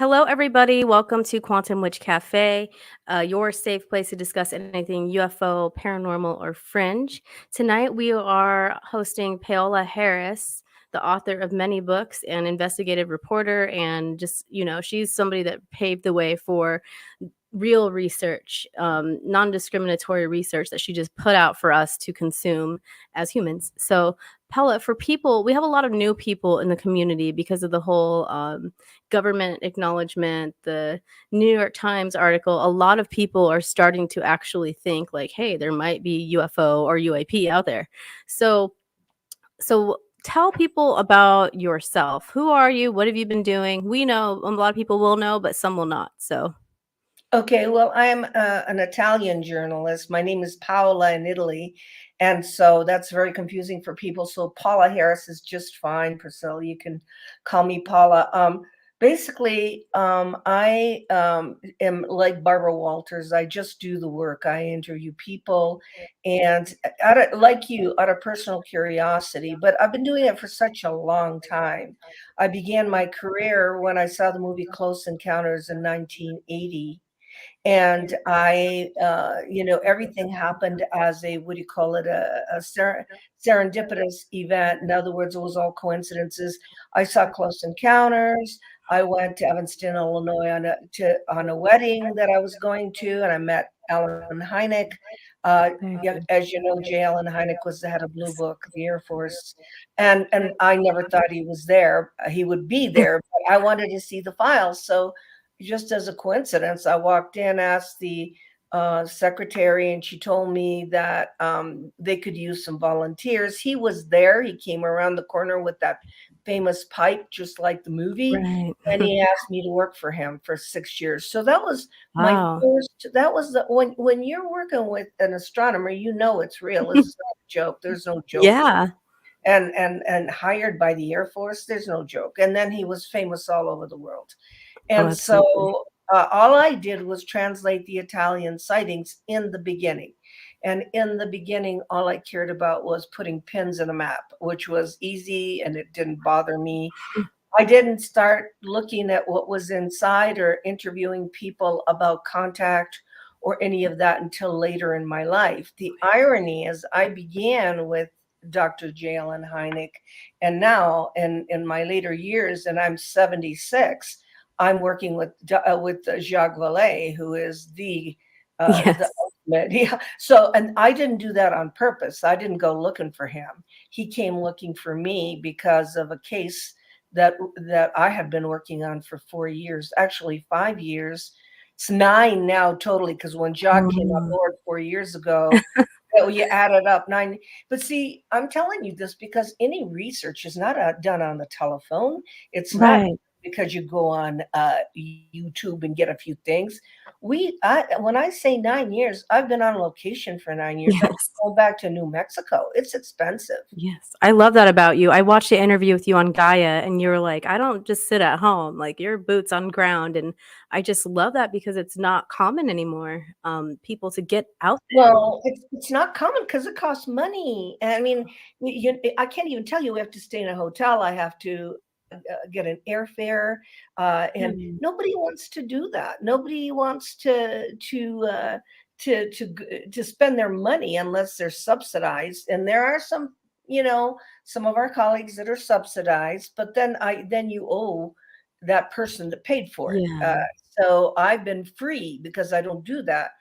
Hello, everybody. Welcome to Quantum Witch Cafe, your safe place to discuss anything UFO, paranormal, or fringe. Tonight, we are hosting Paola Harris, the author of many books and investigative reporter. And just, she's somebody that paved the way for real research, non-discriminatory research that she just put out for us to consume as humans. So, Paula, for people, we have a lot of new people in the community because of the whole government acknowledgement, the New York Times article. A lot of people are starting to actually think like, hey, there might be UFO or UAP out there. So tell people about yourself. Who are you? What have you been doing? We know a lot of people will know, but some will not. So Okay, well, I'm an Italian journalist. My name is Paola in Italy, and so that's very confusing for people. So Paula Harris is just fine. Priscilla, you can call me Paula. I am like Barbara Walters. I just do the work. I interview people, and like you, out of personal curiosity. But I've been doing it for such a long time. I began my career when I saw the movie Close Encounters in 1980, and everything happened as a, what do you call it, a serendipitous event. In other words, it was all coincidences. I saw Close Encounters. I went to Evanston, Illinois on a wedding that I was going to, and I met Alan Hynek. Yeah, as you know, J. Allen Hynek was the head of Blue Book, the Air Force, and I never thought he was there. He would be there, but I wanted to see the files. So just as a coincidence, I walked in, asked the secretary, and she told me that they could use some volunteers. He was there. He came around the corner with that famous pipe, just like the movie. right. And he asked me to work for him for 6 years. So that was my Wow. first, that was the, when you're working with an astronomer, you know it's real. This is not a joke. There's no joke. Yeah. And hired by the Air Force, there's no joke. And then he was famous all over the world. Oh, And absolutely. so all I did was translate the Italian sightings in the beginning. And in the beginning, all I cared about was putting pins in a map, which was easy and it didn't bother me. I didn't start looking at what was inside or interviewing people about contact or any of that until later in my life. The irony is, I began with Dr. J. Allen Hynek, and now in my later years, and I'm 76, I'm working with Jacques Vallée, who is the Yes. ultimate. Yeah. So, and I didn't do that on purpose. I didn't go looking for him. He came looking for me because of a case that I have been working on for 4 years, actually 5 years. It's nine now totally, because when Jacques came on Mm, board 4 years ago, you added up nine. But see, I'm telling you this because any research is not done on the telephone. It's not right. because you go on YouTube and get a few things. When I say 9 years, I've been on location for 9 years. I'm Yes. going back to New Mexico. It's expensive. Yes. I love that about you. I watched the interview with you on Gaia and you were like, I don't just sit at home. Like your boots on ground. And I just love that because it's not common anymore. People to get out Well, it's not common because it costs money. I mean, I can't even tell you we have to stay in a hotel. I have to get an airfare, there. and nobody wants to do that. Nobody wants to spend their money unless they're subsidized. And there are some of our colleagues that are subsidized, but then you owe that person that paid for it. Yeah. So I've been free because I don't do that.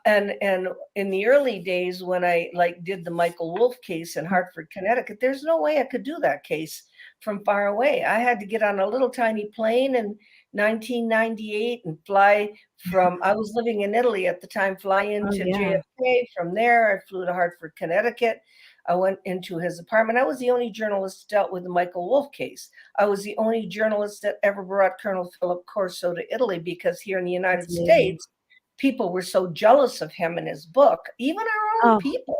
And in the early days when I like did the Michael Wolff case in Hartford, Connecticut, there's no way I could do that case from far away. I had to get on a little tiny plane in 1998 and fly from, I was living in Italy at the time, fly Oh, into yeah. JFK. From there, I flew to Hartford, Connecticut. I went into his apartment. I was the only journalist dealt with the Michael Wolff case. I was the only journalist that ever brought Colonel Corso to Italy, because here in the That's United amazing. States, people were so jealous of him and his book, even our own Oh, people,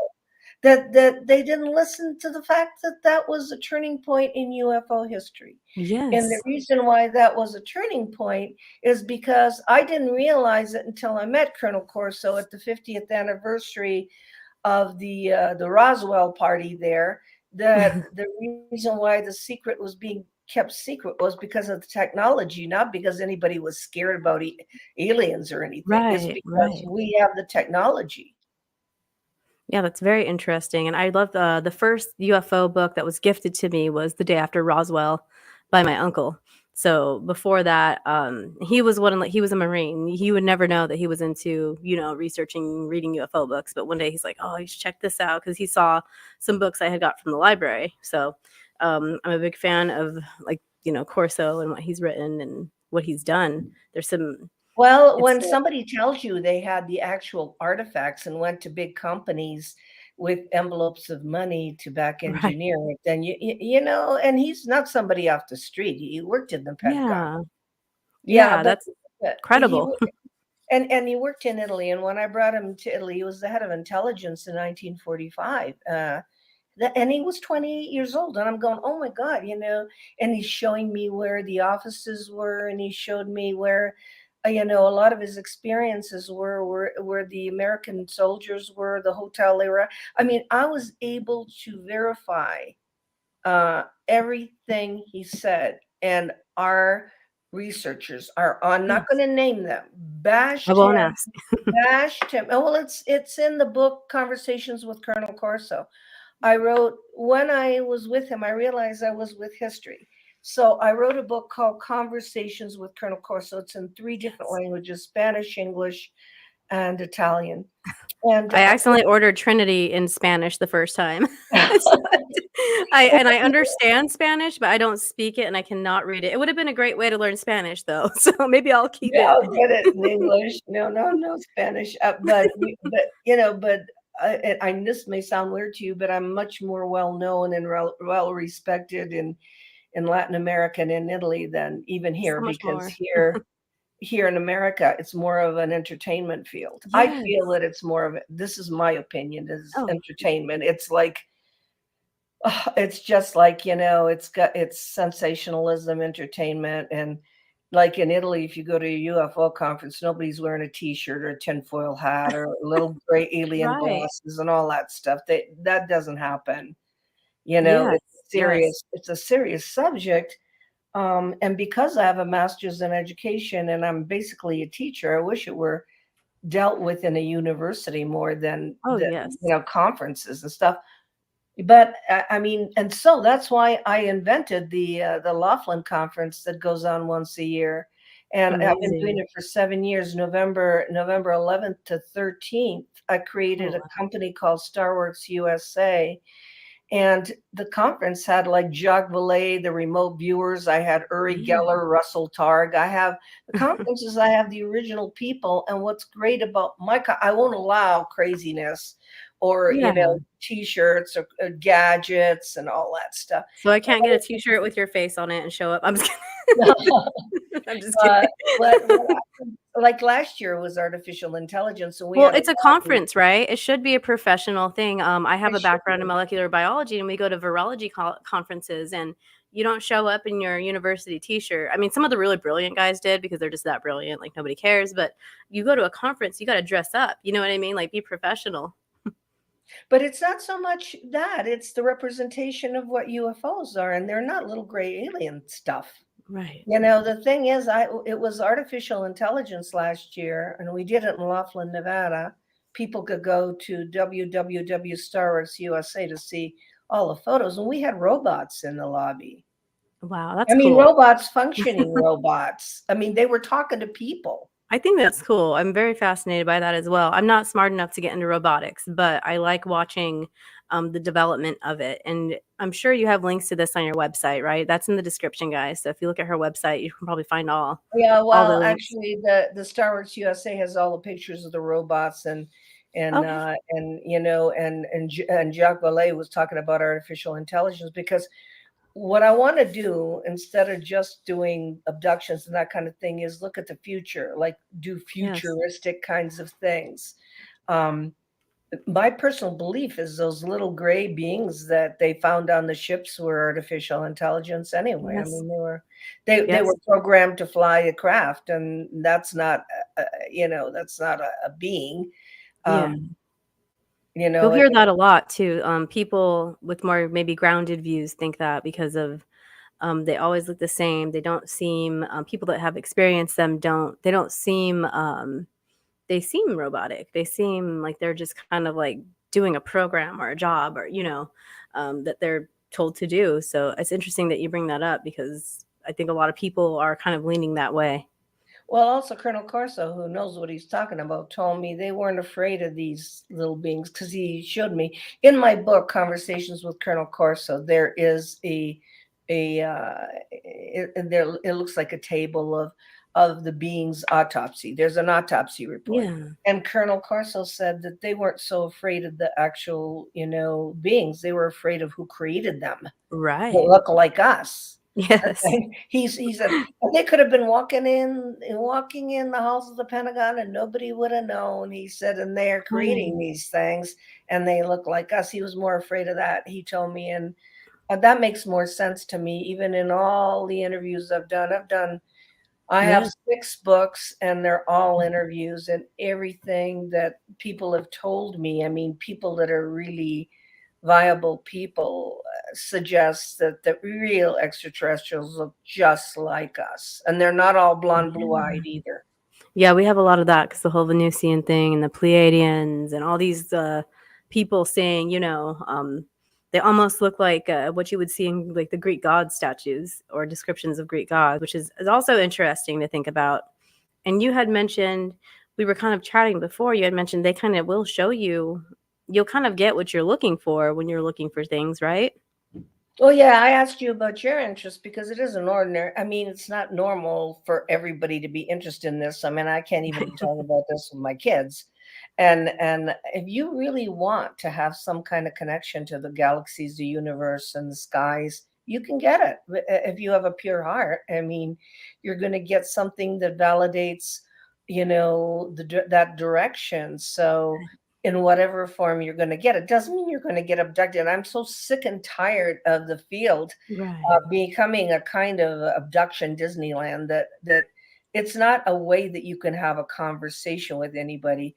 that they didn't listen to the fact that that was a turning point in UFO history. And the yes. reason why that was a turning point is because I didn't realize it until I met Colonel Corso at the 50th anniversary of the Roswell party there, that the reason why the secret was being kept secret was because of the technology, not because anybody was scared about aliens or anything. It's Right, because right. we have the technology. Yeah, that's very interesting, and I love the first UFO book that was gifted to me was The Day After Roswell by my uncle. So before that, he was he was a Marine. He would never know that he was into, researching, reading UFO books. But one day he's like, "Oh, you should check this out," because he saw some books I had got from the library. So I'm a big fan of Corso and what he's written and what he's done. There's some. Well, It's when somebody tells you they had the actual artifacts and went to big companies with envelopes of money to back right. engineer it, then and he's not somebody off the street. He worked in the Pentagon. Yeah, Yeah, yeah, but that's he credible. and he worked in Italy. And when I brought him to Italy, he was the head of intelligence in 1945. And he was 28 years old, and I'm going, oh my God, and he's showing me where the offices were, and he showed me where, a lot of his experiences where the American soldiers were, the hotel they were at. I mean, I was able to verify everything he said, and our researchers are, I'm not Yes. going to name them, I bashed won't him, ask. bashed him. Oh, well, it's in the book Conversations with Colonel Corso. I wrote, when I was with him, I realized I was with history. So I wrote a book called Conversations with Colonel Corso. It's in 3 different Yes. languages, Spanish, English, and Italian. And I accidentally ordered Trinity in Spanish the first time. So I understand Spanish, but I don't speak it and I cannot read it. It would have been a great way to learn Spanish though, so maybe I'll keep yeah, it. I'll get it in English. No, no, no Spanish. And this may sound weird to you, but I'm much more well known and well respected in Latin America and in Italy than even here, So much because more. here in America, it's more of an entertainment field. I Yes. feel that it's more of this is my opinion, is Oh, entertainment. It's like, it's just like, it's sensationalism, entertainment. And like in Italy, if you go to a UFO conference, nobody's wearing a t-shirt or a tinfoil hat or little gray alien right. glasses and all that stuff. That doesn't happen. Yes, yes. It's a serious subject. And because I have a master's in education and I'm basically a teacher, I wish it were dealt with in a university more than Oh, yes. conferences and stuff. But I mean, and so that's why I invented the Laughlin conference that goes on once a year, and I've been doing Amazing. it for 7 years. November 11th to 13th, I Oh, created a wow. company called StarworksUSA, and the conference had like Jacques Vallée, the remote viewers. I had Uri Yeah. Geller, Russell Targ. I have the conferences. I have the original people. And what's great about I won't allow craziness or Yeah. t-shirts or gadgets and all that stuff. So I can't get a t-shirt with your face on it and show up. I'm just kidding. I'm just uh, kidding. what happened, like last year was artificial intelligence, and we Well, had a it's a lobby. conference, right? It should be a professional thing. I have It a should background in be. molecular biology, and we go to virology conferences, and you don't show up in your university T-shirt. I mean, some of the really brilliant guys did because they're just that brilliant, like nobody cares. But you go to a conference, you got to dress up. You know what I mean? Like be professional. But it's not so much that, it's the representation of what UFOs are, and they're not little gray alien stuff. Right. The thing is, it was artificial intelligence last year, and we did it in Laughlin, Nevada. People could go to www.StarworksUSA to see all the photos, and we had robots in the lobby. Wow, I that's mean, cool. robots, functioning robots. I mean, they were talking to people. I think that's cool. I'm very fascinated by that as well. I'm not smart enough to get into robotics, but I like watching the development of it. And I'm sure you have links to this on your website, right? That's in the description, guys. So if you look at her website, you can probably find Yeah, all the well, links. actually, the Star Wars USA has all the pictures of the robots, Okay. and Jacques Vallée was talking about artificial intelligence, because what I want to do, instead of just doing abductions and that kind of thing, is look at the future, like do Yes. futuristic kinds of things. Um, my personal belief is those little gray beings that they found on the ships were artificial intelligence anyway. I Yes. mean, they Yes. were programmed to fly a craft, and that's not that's not a being. Yeah. Um, You'll hear it, that a lot too. People with more maybe grounded views think that because of They always look the same. They don't seem people that have experienced them don't. They don't seem. They seem robotic. They seem like they're just kind of like doing a program or a job, or that they're told to do. So it's interesting that you bring that up, because I think a lot of people are kind of leaning that way. Well, also Colonel Corso, who knows what he's talking about, told me they weren't afraid of these little beings because he showed me in my book, Conversations with Colonel Corso. There is it looks like a table of the being's autopsy. There's an autopsy report, Yeah. and Colonel Corso said that they weren't so afraid of the actual, beings. They were afraid of who created them. That Right. look like us. Yes. And he said they could have been walking in the halls of the Pentagon and nobody would have known. He said, and they're creating Right. these things and they look like us. He was more afraid of that, he told me, and that makes more sense to me. Even in all the interviews I have Yeah. 6 books and they're all interviews, and everything that people have told me, I mean, people that are really viable people suggest that the real extraterrestrials look just like us, and they're not all blonde, Yeah. blue-eyed either. Yeah, we have a lot of that, because the whole Venusian thing and the Pleiadians and all these people saying, they almost look like what you would see in like the Greek god statues or descriptions of Greek gods, which is also interesting to think about. And you had mentioned, we were kind of chatting before, you had mentioned they kind of will show you, you'll kind of get what you're looking for when you're looking for things, right? Well, yeah, I asked you about your interest because it isn't ordinary. I mean, it's not normal for everybody to be interested in this. I mean, I can't even talk about this with my kids. And if you really want to have some kind of connection to the galaxies, the universe, and the skies, you can get it if you have a pure heart. I mean, you're going to get something that validates, that direction. So in whatever form you're going to get it doesn't mean you're going to get abducted. I'm so sick and tired of the field Right. becoming a kind of abduction Disneyland, that it's not a way that you can have a conversation with anybody.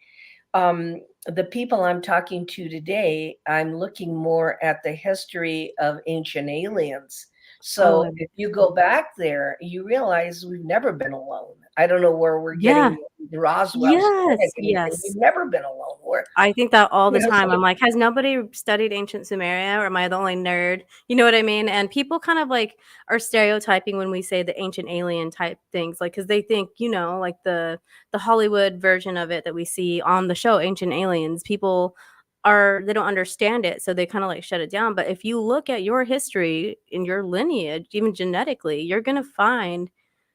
The people I'm talking to today, I'm looking more at the history of ancient aliens. Oh, So if you go back there, you realize we've never been alone. I don't know where we're yeah. getting the Roswell Yes. started anything. Yes. We've never been alone. We're, I think that all the time. so I'm like, "Has nobody studied ancient Sumeria, or am I the only nerd?" You know what I mean? And people kind of, like, are stereotyping when we say the ancient alien type things, like, because they think, like, the Hollywood version of it that we see on the show, Ancient Aliens, people they don't understand it, so they kinda, like, shut it down. But if you look at your history and your lineage, even genetically, you're gonna find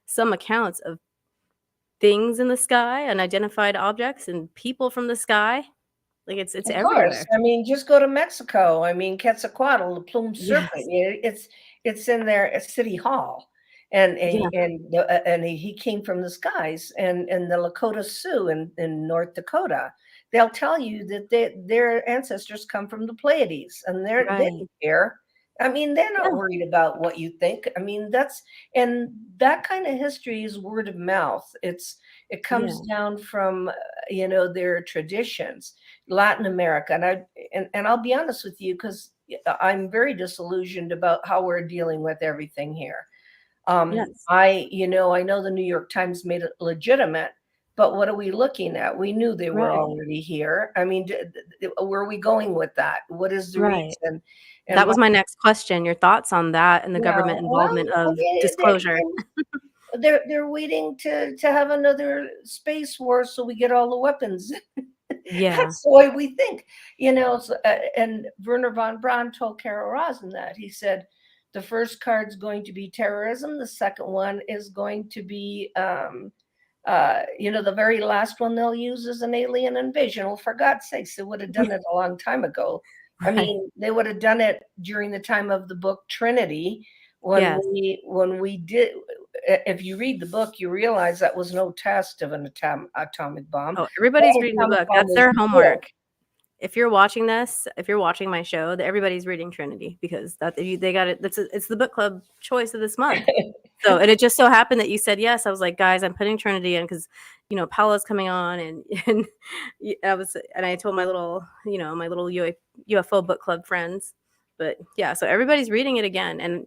some accounts of things in the sky, unidentified objects, and people from the sky. Like, it's of course. everywhere. I mean, just go to Mexico. I mean, Quetzalcoatl, the plumed serpent, Yes. it's in there at City Hall. And Yeah. he came from the skies, and the Lakota Sioux in North Dakota. They'll tell you that their ancestors come from the Pleiades, and they Right. don't care. I mean, they're not Yeah. worried about what you think. I mean, and that kind of history is word of mouth. It comes Yeah. down from their traditions. Latin America, and I'll be honest with you, because I'm very disillusioned about how we're dealing with everything here. Yes. I know the New York Times made it legitimate, but what are we looking at? We knew they were Right. already here. I mean, where are we going with that? What is the Right. reason? And That was my next question, your thoughts on that and the government well, involvement of they're disclosure. they're waiting to have another space war so we get all the weapons. Yeah. That's the way we think, and Werner von Braun told Carol Rosin that. He said, the first card's going to be terrorism. The second one is going to be, the very last one they'll use is an alien invasion. Well, for God's sakes, they would have done it a long time ago. I Right. mean, they would have done it during the time of the book Trinity when Yes. we did. If you read the book, you realize that was no test of an atomic bomb. Oh, everybody's That reading the atomic book. bomb That's was their built. homework. If you're watching this, if you're watching my show, that everybody's reading Trinity, because they got it. It's the book club choice of this month. So, and it just so happened that you said yes. I was like, guys, I'm putting Trinity in because Paola's coming on, and I told my little UFO book club friends. But yeah, so everybody's reading it again, and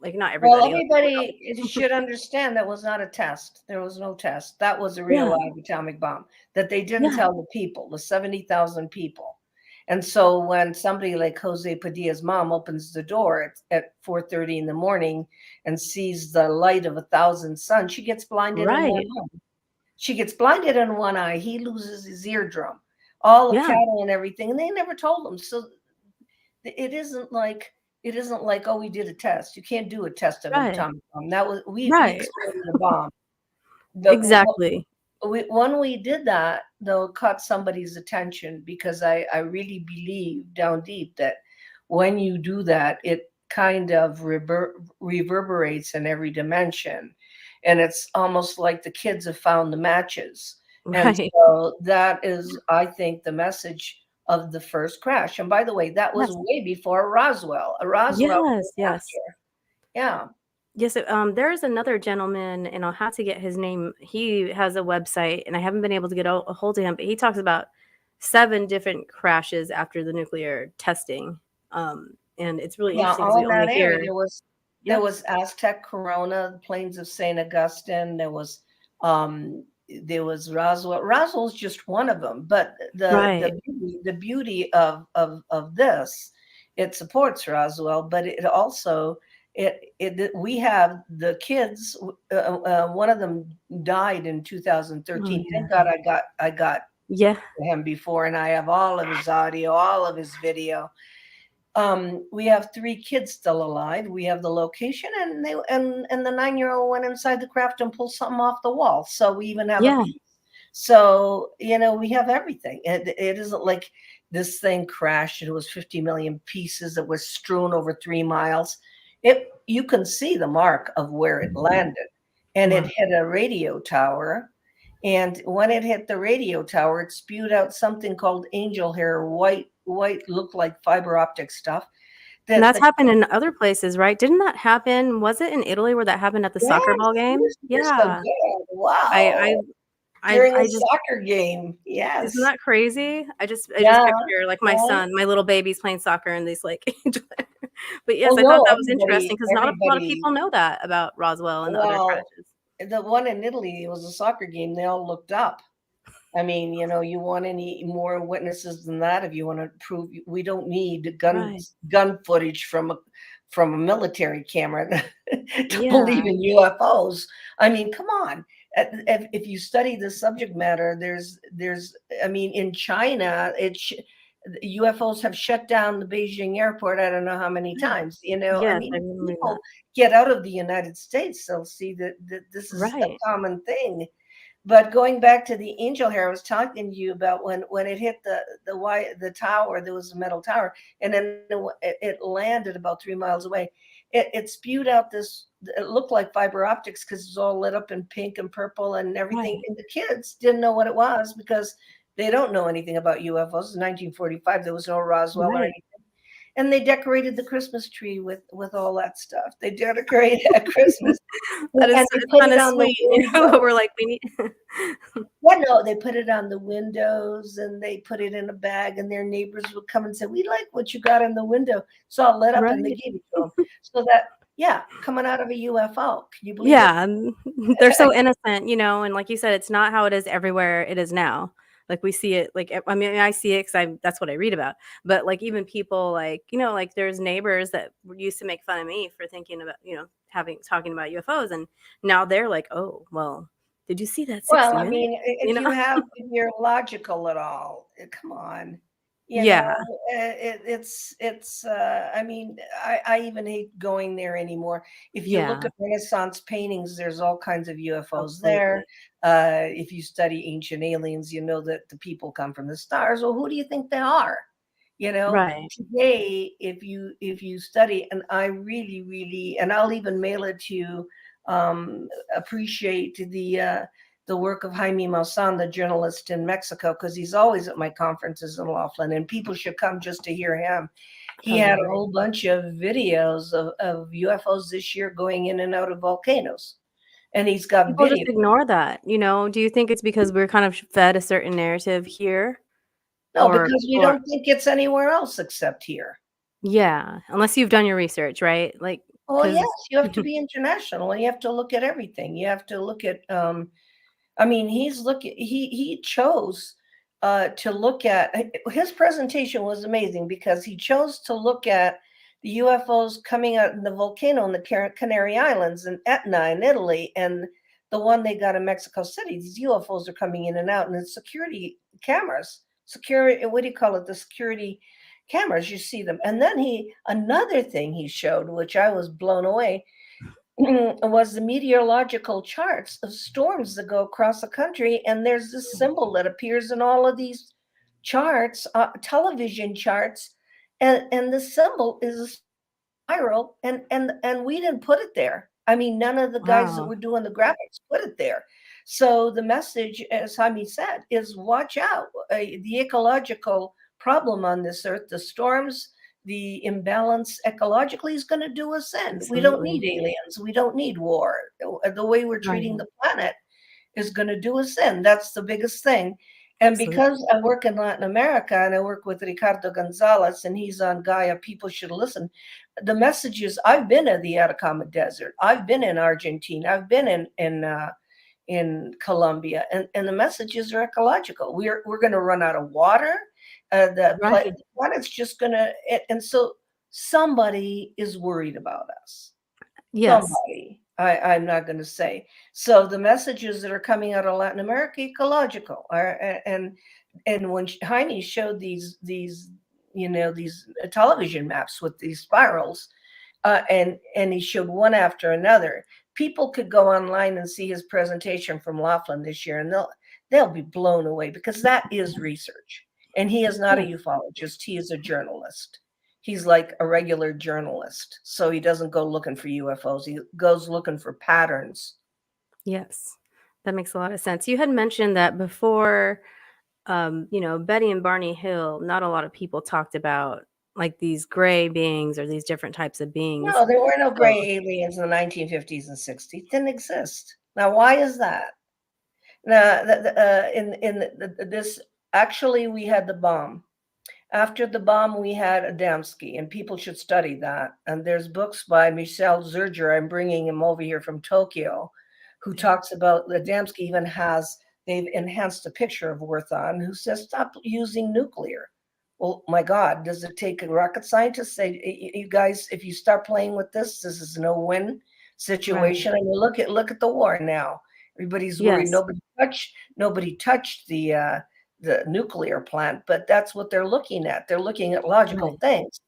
Like, not Well, everybody, like, everybody should understand that was not a test. There was no test. That was a real yeah, live atomic bomb that they didn't yeah, tell the people, the 70,000 people. And so when somebody like Jose Padilla's mom opens the door at 4:30 in the morning and sees the light of 1,000 suns, she gets blinded in one right, eye. She gets blinded in one eye. He loses his eardrum, all the yeah, cattle and everything, and they never told him. So it isn't like oh, we did a test. You can't do a test of an right, atomic bomb. That was we right, exploded a bomb. The exactly, when we did that, though, it caught somebody's attention because I really believe down deep that when you do that, it kind of reverberates in every dimension, and it's almost like the kids have found the matches. And right, so that is, I think, the message of the first crash. And by the way, that was yes, way before Roswell. Roswell yes, came yes. after. Yeah. Yes, so, there's another gentleman, and I'll have to get his name. He has a website, and I haven't been able to get a hold of him, but he talks about 7 different crashes after the nuclear testing, and it's really Yeah, interesting because all we in only that area. hear There yeah, was Aztec Corona, the plains of St. Augustine. There was Roswell. Roswell's just one of them, but right, the beauty of this, it supports Roswell, but it also we have the kids. One of them died in oh, 2013. yeah, Thank God I got yeah, him before, and I have all of his audio, all of his video. We have 3 kids still alive. We have the location, and the 9-year-old went inside the craft and pulled something off the wall. So we even have a yeah, piece. So, we have everything. It isn't like this thing crashed and it was 50 million pieces that was strewn over 3 miles. You can see the mark of where it landed, and it wow, hit a radio tower. And when it hit the radio tower, it spewed out something called angel hair, white, looked like fiber optic stuff. and That that's the happened in other places, right? Didn't that happen was it in Italy where that happened at the soccer Yes, ball game? you're so Yeah, good. I I Wow. I During a I just soccer game. isn't Yes. that crazy? I just Yeah. picture, like, my Well, son, my little baby's playing soccer and these, like, but yes, oh I thought no, that was interesting because not a lot of everybody people know that about Roswell and the other well, crashes. the one in Italy was a soccer game. They all looked up. I mean, you want any more witnesses than that if you want to prove we don't need Right. gun footage from a military camera to believe Yeah. in UFOs. I mean, come on. If you study the subject matter, there's I mean, in China, UFOs have shut down the Beijing airport. I don't know how many Right. times. I Yes, I mean, remember reading that. people get out of the United States, they'll see that this is a Right. common thing. But going back to the angel hair, I was talking to you about when it hit the tower, there was a metal tower, and then it landed about 3 miles away. It spewed out this. It looked like fiber optics because it was all lit up in pink and purple and everything. Right. And the kids didn't know what it was because they don't know anything about UFOs. In 1945, there was no Roswell or Right. anything, and they decorated the Christmas tree with all that stuff. They decorated at Christmas, That is and they it's put it kinda on the sweet, window. we're like, "We need" Well, no, they put it on the windows and they put it in a bag, and their neighbors would come and say, "We like what you got in the window." It's all lit up, and they Right. gave it to them. So that, yeah, coming out of a UFO. Can you believe it? Yeah, they're so innocent, and like you said, it's not how it is everywhere it is now. Like, we see it, like, I mean, I see it 'cause that's what I read about, but, like, even people, like, like, there's neighbors that used to make fun of me for thinking about, having talking about UFOs, and now they're like, "Oh, well, did you see that Well, 60 I Minutes?" mean, You know? if you're logical at all, come on. Yeah, I mean, I even hate going there anymore. If you look yeah, at Renaissance paintings, there's all kinds of UFOs there. absolutely. If you study ancient aliens, you know that the people come from the stars. Well, who do you think they are? Right. Today, if you study, and I really, really, and I'll even mail it to you, appreciate the work of Jaime Maussan, the journalist in Mexico, because he's always at my conferences in Laughlin, and people should come just to hear him. He Oh, had yeah. a whole bunch of videos of UFOs this year going in and out of volcanoes, and he's got People just video. ignore that. Do you think it's because we're kind of fed a certain narrative here? No, Or because we people are don't think it's anywhere else except here. yeah, unless you've done your research, right? Like Oh, yes, you have to be international, and you have to look at everything. You have to look at, I mean, he chose to look at his presentation was amazing because he chose to look at the UFOs coming out in the volcano in the Canary Islands and Etna in Italy, and the one they got in Mexico City. These UFOs are coming in and out, and it's security cameras, security. What do you call it? The security cameras. You see them, and then another thing he showed, which I was blown away, was the meteorological charts of storms that go across the country. And there's this symbol that appears in all of these charts, television charts, and the symbol is a spiral, and we didn't put it there. I mean, none of the guys that Wow. were doing the graphics put it there. So the message, as Jaime said, is watch out. The ecological problem on this earth, the storms, the imbalance ecologically is going to do us in. We don't need Absolutely. aliens. We don't need war. The way we're treating Right. the planet is going to do us in. That's the biggest thing. And Absolutely. because I work in Latin America and I work with Ricardo Gonzalez and he's on Gaia, people should listen. The message is, I've been in the Atacama Desert. I've been in Argentina. I've been in Colombia, and the messages are ecological. We're going to run out of water. The Right. planet's just going to, and so somebody is worried about us. Yes. Somebody. I'm not going to say. So the messages that are coming out of Latin America, ecological, and when Heine showed these these television maps with these spirals, and he showed one after another. People could go online and see his presentation from Laughlin this year, and they'll be blown away because that is research. And he is not a Yeah. ufologist; he is a journalist. He's like a regular journalist, so he doesn't go looking for UFOs. He goes looking for patterns. Yes. That makes a lot of sense. You had mentioned that before, Betty and Barney Hill, not a lot of people talked about like these gray beings or these different types of beings. No, there were no So, gray aliens in the 1950s and 60s. Didn't exist. Now, why is that? Now, this actually, we had the bomb. After the bomb, we had Adamski, and people should study that. And there's books by Michel Zerger. I'm bringing him over here from Tokyo, who talks about Adamski. Even they've enhanced a picture of Worthon, who says stop using nuclear. Well, my God, does it take a rocket scientist say, you guys, if you start playing with this is no win right. situation? I mean, look at the war now. Everybody's worried. Yes. Nobody touched the nuclear plant, but that's what they're looking at. They're looking at logical Right. things.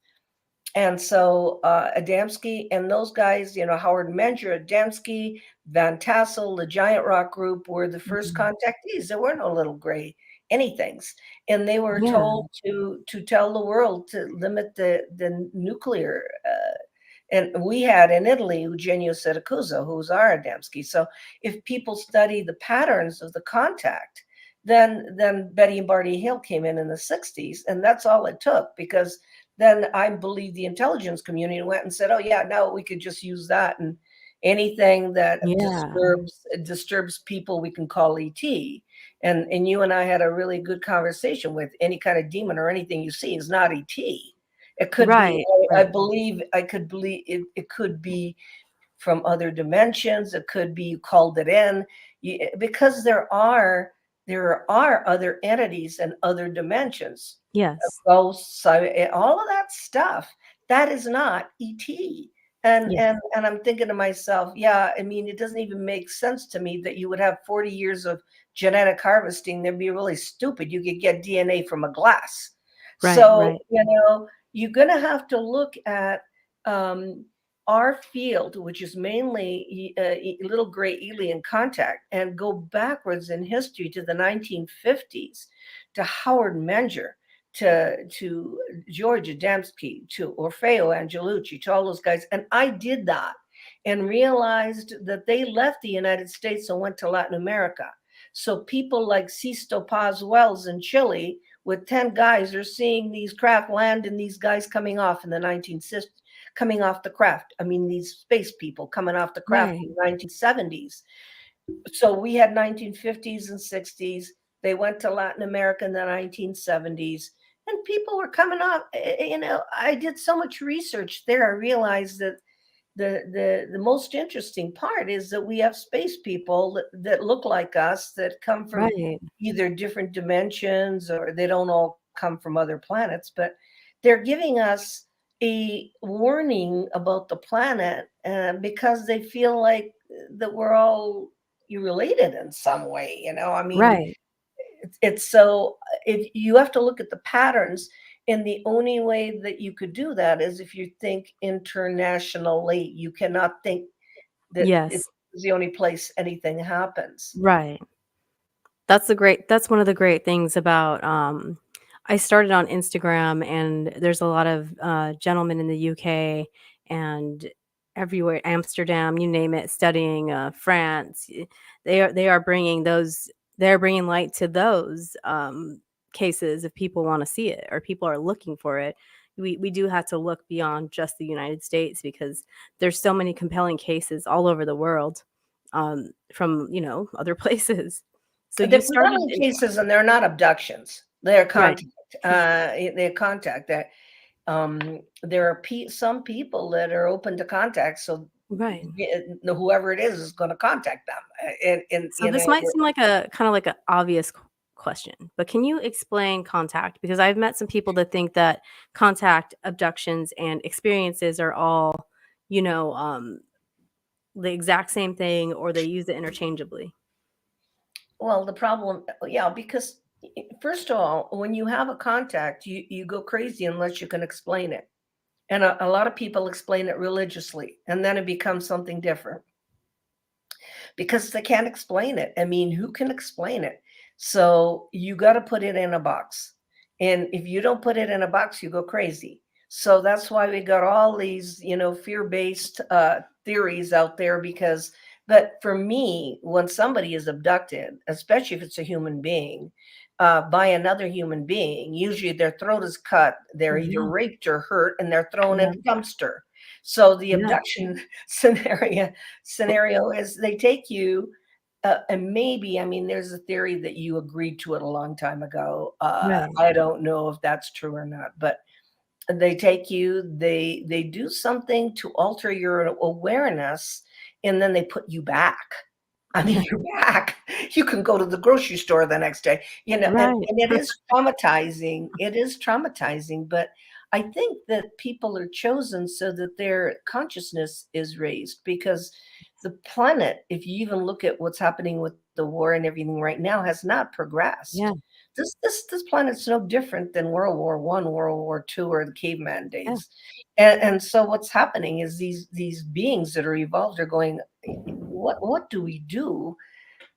And so Adamski and those guys, Howard Menger, Adamski, Van Tassel, the Giant Rock Group were the first Mhm. contactees. There were no little gray anythings. And they were Yeah. told to tell the world to limit the nuclear. And we had in Italy Eugenio Siracusa, who was our Adamski. So if people study the patterns of the contact, then Betty and Barney Hill came in the 60s, and that's all it took, because then I believe the intelligence community went and said, oh yeah, now we could just use that, and anything that Yeah. disturbs people we can call ET. And you and I had a really good conversation with any kind of demon or anything you see is not ET. It could be, Right. I Right. believe, I could believe it could be from other dimensions. It could be you called it in, because there are other entities and other dimensions, Yes. ghosts, all of that stuff. That is not ET. And Yes. and I'm thinking to myself, yeah, I mean, it doesn't even make sense to me that you would have 40 years of genetic harvesting. That'd be really stupid. You could get DNA from a glass. Right. So, Right. you're going to have to look at um, our field, which is mainly little gray alien contact, and go backwards in history to the 1950s, to Howard Menger, to George Adamski, to Orfeo Angelucci, to all those guys. And I did that and realized that they left the United States and went to Latin America. So people like Sisto Paz Wells in Chile with 10 guys are seeing these craft land and these guys coming off in the 1960s, coming off the craft. I mean, these space people coming off the craft Right. in the 1970s. So we had 1950s and 60s. They went to Latin America in the 1970s, and people were coming off. I did so much research there. I realized that the most interesting part is that we have space people that look like us, that come from Right. either different dimensions, or they don't all come from other planets, but they're giving us a warning about the planet, because they feel like that we're all related in some way. I mean, Right. it's so you have to look at the patterns, and the only way that you could do that is if you think internationally. You cannot think that it's Yes. the only place anything happens. Right. That's one of the great things about, I started on Instagram, and there's a lot of, gentlemen in the UK and everywhere, Amsterdam, you name it, studying, France. They are bringing they're bringing light to those, cases if people wanna see it or people are looking for it. We do have to look beyond just the United States because there's so many compelling cases all over the world, from, other places. So you They're started predominant in cases, and they're not abductions. They're right, contact. They're contact. That there are some people that are open to contact, so right. whoever it is going to contact them. And So this might seem like a kinda like an obvious question, but can you explain contact? Because I've met some people that think that contact, abductions, and experiences are all, you know, um, the exact same thing or they use it interchangeably. well, the problem, yeah, because first of all, when you have a contact, you go crazy unless you can explain it. And a lot of people explain it religiously, and then it becomes something different because they can't explain it. I mean, who can explain it? So you got to put it in a box. And if you don't put it in a box, you go crazy. So that's why we got all these, fear-based theories out there. But for me, when somebody is abducted, especially if it's a human being, by another human being, usually their throat is cut, they're either Yeah, raped or hurt, and they're thrown in yeah, a dumpster. So the yeah. abduction scenario is they take you, and maybe, I mean, there's a theory that you agreed to it a long time ago. Right. I don't know if that's true or not, but they take you, they do something to alter your awareness, and then they put you back. I mean, you're back. You can go to the grocery store the next day, Right. and it is traumatizing. It is traumatizing, but I think that people are chosen so that their consciousness is raised, because the planet, if you even look at what's happening with the war and everything right now, has not Yeah, progressed. This planet's no different than World War I, World War II, or the caveman yeah, days. And so what's happening is these beings that are evolved are going, what do we do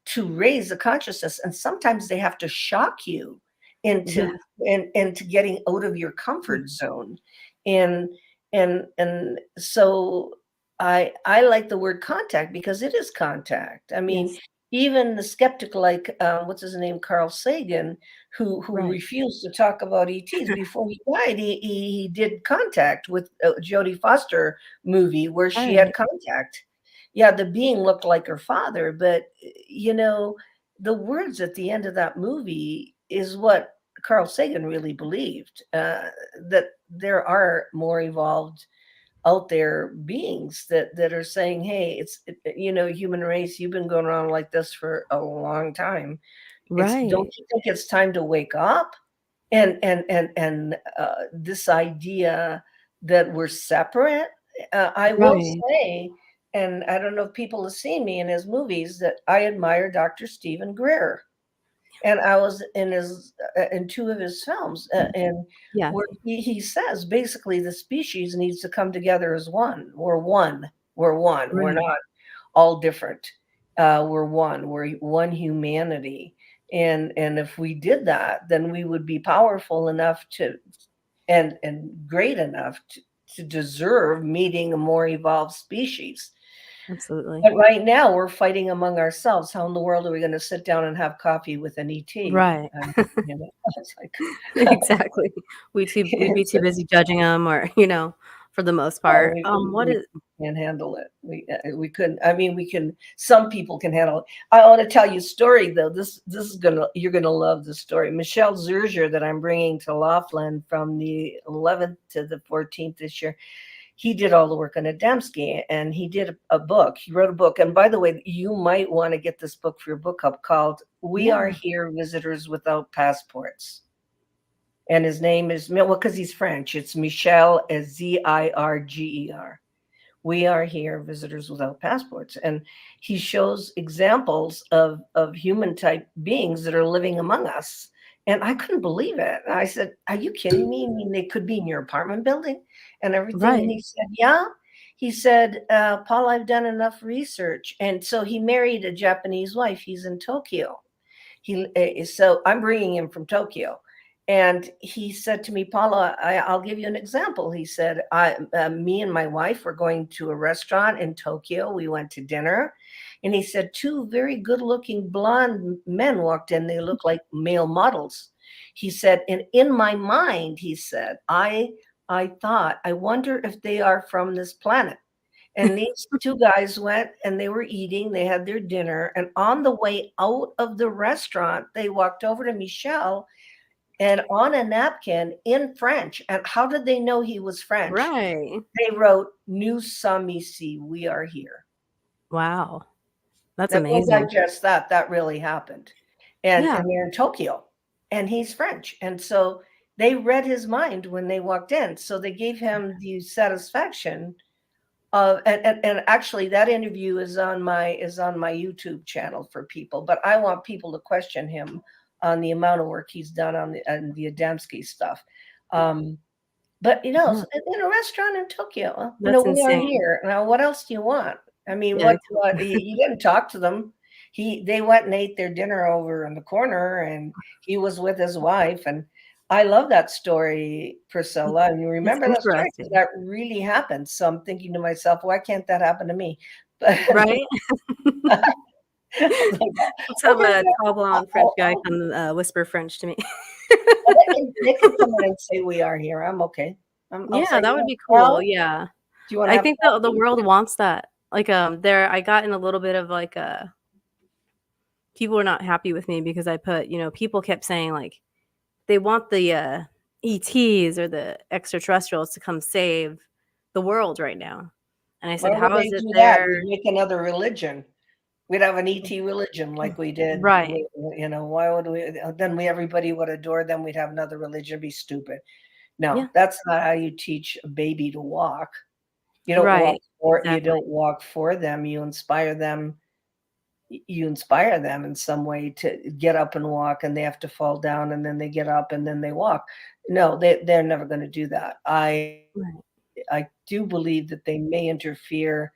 to raise the consciousness? And sometimes they have to shock you yeah, into getting out of your comfort zone. And and so I like the word contact because it is contact. I mean, yes, even the skeptic, like what's his name, Carl Sagan, who right. refused to talk about ETs before he died. He did Contact with Jodie Foster movie where she had Right, contact. Yeah, the being looked like her father, but you know, the words at the end of that movie is what Carl Sagan really believed, that there are more evolved out there beings that are saying, "Hey, human race, you've been going around like this for a long time. Don't right. you think it's time to wake up?" And this idea that we're separate. I will Right. say, and I don't know if people have seen me in his movies, that I admire Dr. Stephen Greer, and I was in two of his films, and Yeah, where he says basically the species needs to come together as one. We're one. We're one. We're right. not all different. We're one. We're one humanity. And if we did that, then we would be powerful enough to and great enough to deserve meeting a more evolved species. Absolutely. But right now, we're fighting among ourselves. How in the world are we going to sit down and have coffee with an ET? Right. It's like, Exactly. We'd be it's too busy judging them, or, for the most oh, part. What we is can't handle it. We couldn't. I mean, we can. Some people can handle it. I want to tell you a story though. This is gonna you're gonna love the story. Michelle Zurger, that I'm bringing to Laughlin from the 11th to the 14th this year. he did all the work on Adamski, and he did a book. He wrote a book. And by the way, you might want to get this book for your book club called We Are Here, Visitors Without Passports. And his name is, well, because he's French, it's Michel, Zirger. We Are Here, Visitors Without Passports. And he shows examples of human type beings that are living among us. And I couldn't believe it. I said, are you kidding me? I mean, they could be in your apartment building and everything. Right. And he said, yeah. He said, Paul, I've done enough research. And so he married a Japanese wife. He's in Tokyo. So I'm bringing him from Tokyo. And he said to me, Paula, I'll give you an example. He said, me and my wife were going to a restaurant in Tokyo. We went to dinner. And he said, two very good-looking blonde men walked in. They looked like male models. He said, and in my mind, he said, I thought, I wonder if they are from this planet. And these two guys went and they were eating. They had their dinner. And on the way out of the restaurant, they walked over to Michel and on a napkin in French. And how did they know he was French? Right. They wrote, Nous sommes ici. We are here. Wow. That's Now, amazing. don't digest that. That really happened. And Yeah. they're in Tokyo. And he's French. And so they read his mind when they walked in. So they gave him the satisfaction of, and actually that interview is on my YouTube channel for people. But I want people to question him on the amount of work he's done on the Adamski stuff. But in a restaurant in Tokyo, we are here. Now, what else do you want? I mean, what he didn't talk to them. They went and ate their dinner over in the corner, and he was with his wife. And I love that story, Priscilla. And you remember that story? That really happened. So I'm thinking to myself, why can't that happen to me? But, right? Let's have a tall blonde French guy come whisper French to me. They can come in and say we are here. I'm okay. That would be cool. Yeah. Do you want? I think the world wants that. Like I got in a little bit of like people were not happy with me because I put, people kept saying like they want the ETs or the extraterrestrials to come save the world right now. And I said, how is it there? We'd make another religion. We'd have an ET religion like we did. Right. Why would we? Then everybody would adore them. We'd have another religion. Be stupid. No, that's not how you teach a baby to walk. You don't walk for you don't walk for them. You inspire them. You inspire them in some way to get up and walk, and they have to fall down, and then they get up, and then they walk. No, they're never going to do that. I do believe that they may interfere.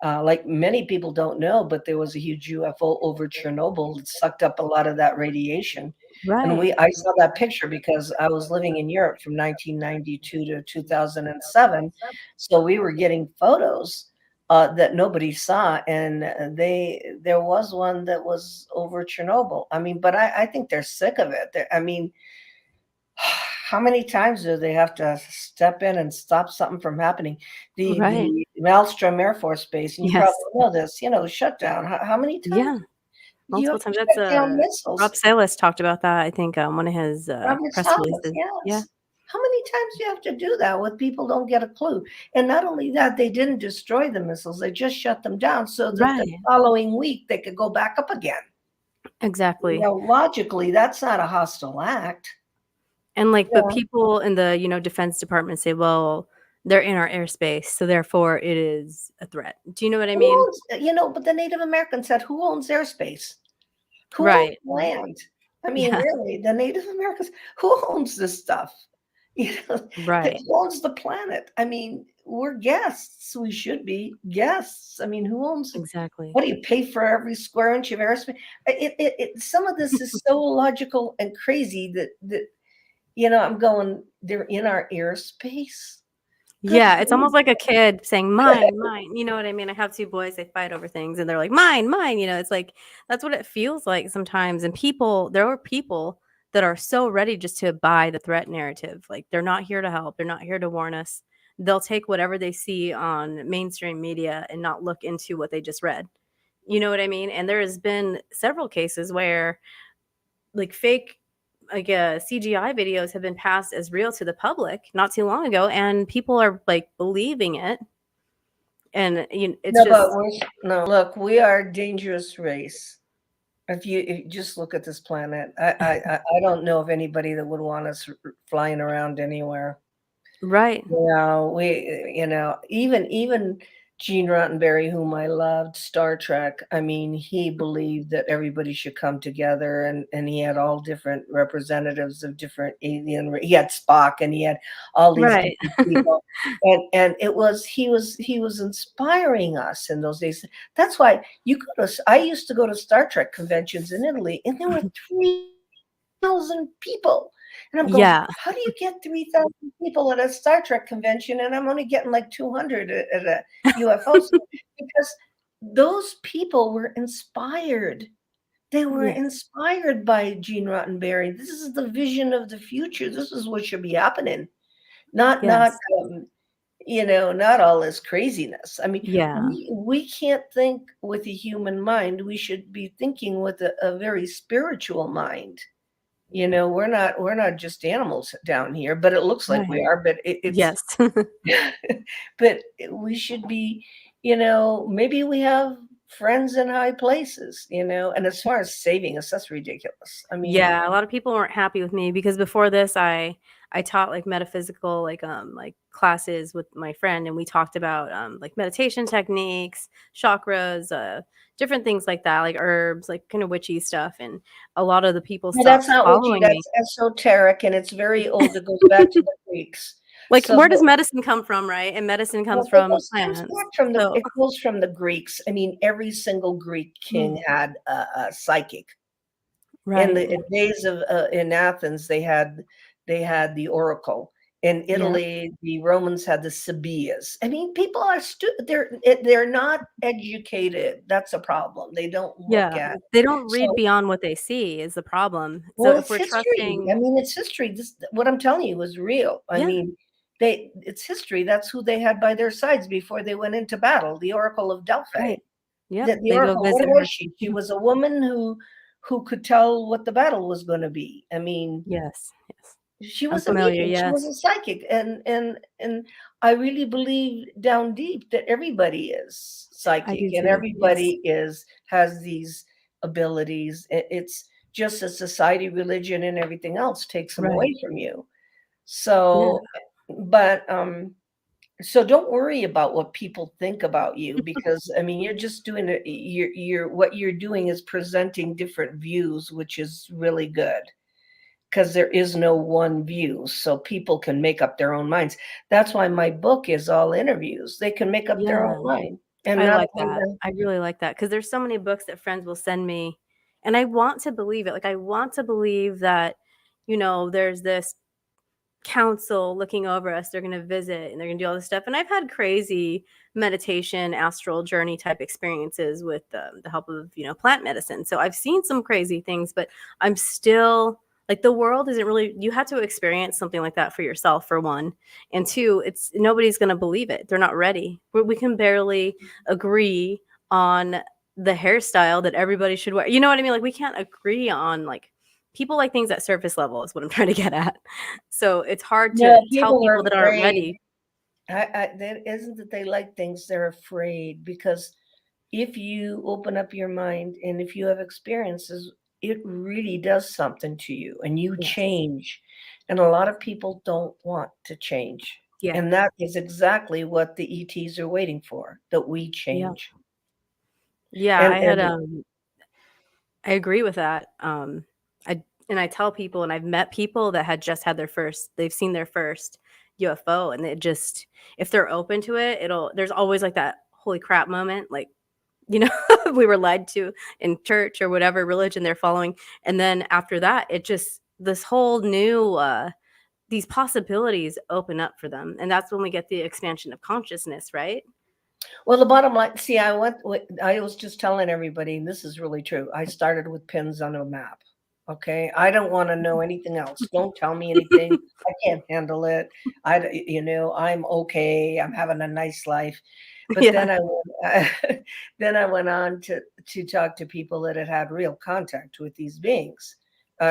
Like many people don't know, but there was a huge UFO over Chernobyl that sucked up a lot of that radiation. Right. And I saw that picture because I was living in Europe from 1992 to 2007. So we were getting photos that nobody saw. And there was one that was over Chernobyl. I mean, but I think they're sick of it. I mean, how many times do they have to step in and stop something from happening? The Malmstrom Air Force Base, and you probably know this, shut down. How many times? Yeah. Multiple times. That's Rob Salas talked about that, I think, one of his press releases. Yeah. How many times do you have to do that when people don't get a clue? And not only that, they didn't destroy the missiles, they just shut them down so that the following week they could go back up again. Exactly. Logically, that's not a hostile act. And but people in the, Defense Department say, well, they're in our airspace, so therefore it is a threat. Do you know what I mean? But the Native Americans said, who owns airspace? Who owns land? I mean, really, the Native Americans, who owns this stuff? Who owns the planet? I mean, we're guests. We should be guests. I mean, who owns? Exactly. What do you pay for every square inch of airspace? Some of this is so illogical and crazy that I'm going, they're in our airspace. Yeah, it's almost like a kid saying, mine, mine. You know what I mean? I have two boys, they fight over things, and they're like, mine, mine. It's like, that's what it feels like sometimes. And there are people that are so ready just to buy the threat narrative. Like, they're not here to help. They're not here to warn us. They'll take whatever they see on mainstream media and not look into what they just read. You know what I mean? And there has been several cases where, like, fake like CGI videos have been passed as real to the public not too long ago, and people are like believing it. And it's No, but just look, we are a dangerous race. If you just look at this planet, I don't know of anybody that would want us flying around anywhere. right. Even Gene Roddenberry, whom I loved, Star Trek, I mean, he believed that everybody should come together, and he had all different representatives of different he had Spock, and he had all these Right. different people. And he was inspiring us in those days. That's why I used to go to Star Trek conventions in Italy, and there were 3,000 people. And I'm going, Yeah. how do you get 3,000 people at a Star Trek convention? And I'm only getting like 200 at a UFO? Because those people were inspired. They were Yeah. inspired by Gene Roddenberry. This is the vision of the future. This is what should be happening. Not Yes. not all this craziness. I mean, Yeah. we can't think with a human mind. We should be thinking with a very spiritual mind. We're not just animals down here, but it looks like Right. we are. But it's Yes. but we should be, maybe we have friends in high places, and as far as saving us, that's ridiculous. I mean, Yeah, a lot of people weren't happy with me because before this I taught like metaphysical like classes with my friend, and we talked about like meditation techniques, chakras, different things like that, like herbs, like kind of witchy stuff, and a lot of the people no, that's stopped not witchy, following me. that's esoteric, and it's very old. It goes back to the Greeks. Like So where does the medicine come from, right? And medicine comes Well, it from goes comes plants. back from So, it goes from the Greeks. I mean, every single Greek king had a psychic. In right. the days of in Athens, they had the oracle. In Yeah. Italy, the Romans had the Sabias. I mean, people are they're not educated. That's a problem. They don't look Yeah. at. They don't read So, beyond what they see is the problem. So well, if it's we're history. trusting, I mean, it's history. This what I'm telling you is real. I yeah, mean, it's history. That's who they had by their sides before they went into battle. The Oracle of Delphi. right. Yep. The They go Oracle. What visit was her. she? She was a woman who could tell what the battle was going to be. I mean, Yes. Yes. she I'm was a familiar. medium. She Yes. was a psychic, and I really believe down deep that everybody is I psychic do and too. Yes. everybody has these abilities. It's just that society, religion, and everything else takes them Right. away from you. Yeah. So, but so don't worry about what people think about you, because I mean you're just doing it. You're what you're doing is presenting different views, which is really good, because there is no one view, so people can make up their own minds. That's why my book is all interviews. They can make up their Yeah. own mind, and I not like only that. that. I really like that because there's so many books that friends will send me, and I want to believe it. Like I want to believe that, there's this council looking over us. They're going to visit and they're going to do all this stuff. And I've had crazy meditation, astral journey type experiences with the help of, plant medicine. So I've seen some crazy things, but I'm still like the world isn't really, you have to experience something like that for yourself, for one. And two, it's nobody's going to believe it. They're not ready. We can barely agree on the hairstyle that everybody should wear. You know what I mean? Like we can't agree on like people like things at surface level is what I'm trying to get at. So it's hard to No, tell people are people that aren't afraid. ready. That isn't that they like things, they're afraid, because if you open up your mind and if you have experiences, it really does something to you and you Yes. change. And a lot of people don't want to change. Yeah. And that is exactly what the ETs are waiting for, that we Yeah. change. Yeah. And I had and I agree with that. I tell people, and I've met people that had just had they've seen their first UFO, and it just, if they're open to it, there's always like that holy crap moment, like, we were lied to in church or whatever religion they're following. And then after that, it just, this whole new, these possibilities open up for them. And that's when we get the expansion of consciousness, right? well, the bottom line, see, I was just telling everybody, and this is really true. I started with pins on a map. Okay. I don't want to know anything else. Don't tell me anything. I can't handle it. I'm okay. I'm having a nice life. But Yeah. then then I went on to talk to people that had had real contact with these beings.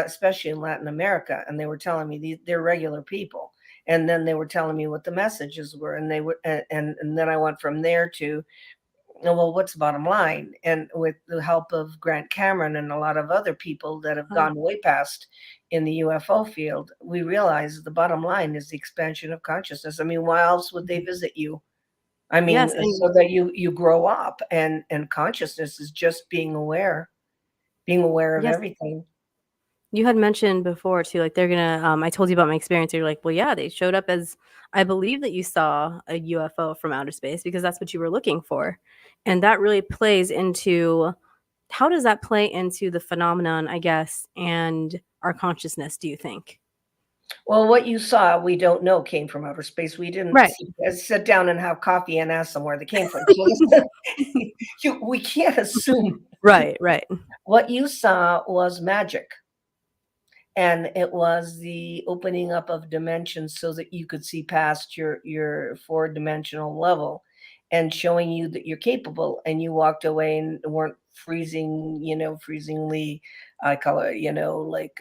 especially in Latin America, and they were telling me they're regular people. And then they were telling me what the messages were, and they were, and then I went from there to, oh, well, what's the bottom line? And with the help of Grant Cameron and a lot of other people that have gone way past in the UFO field, we realize the bottom line is the expansion of consciousness. I mean, why else would they visit you? I mean, Yes, and so that you grow up, and consciousness is just being aware of yes, everything. you had mentioned before too, like they're gonna. I told you about my experience. You're like, well, yeah, they showed up as. I believe that you saw a UFO from outer space because that's what you were looking for, and that really plays into. How does that play into the phenomenon, I guess, and our consciousness? Do you think? Well, what you saw, we don't know came from outer space. We didn't Right. sit down and have coffee and ask them where they came from. So listen, we can't assume. Right. Right. What you saw was magic, and it was the opening up of dimensions so that you could see past your four-dimensional level, and showing you that you're capable. And you walked away and weren't freezing, freezingly, I call it, like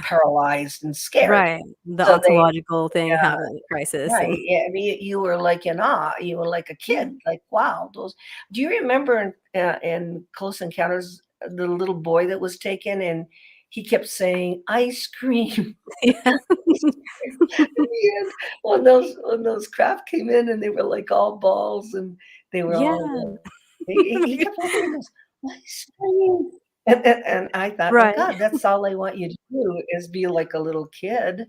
paralyzed and scared. Right. The So they, ontological thing yeah, happened, crisis, right. and Yeah, I mean, you were like in awe. You were like a yeah, kid, like, wow, those. Do you remember in Close Encounters, the little boy that was taken, and he kept saying, "Ice cream." yeah, In the end, when those craft came in and they were like all balls, and they were all, yeah. he kept looking at us, "Ice cream." And I thought, "Oh Right. God, that's all I want you to do is be like a little kid.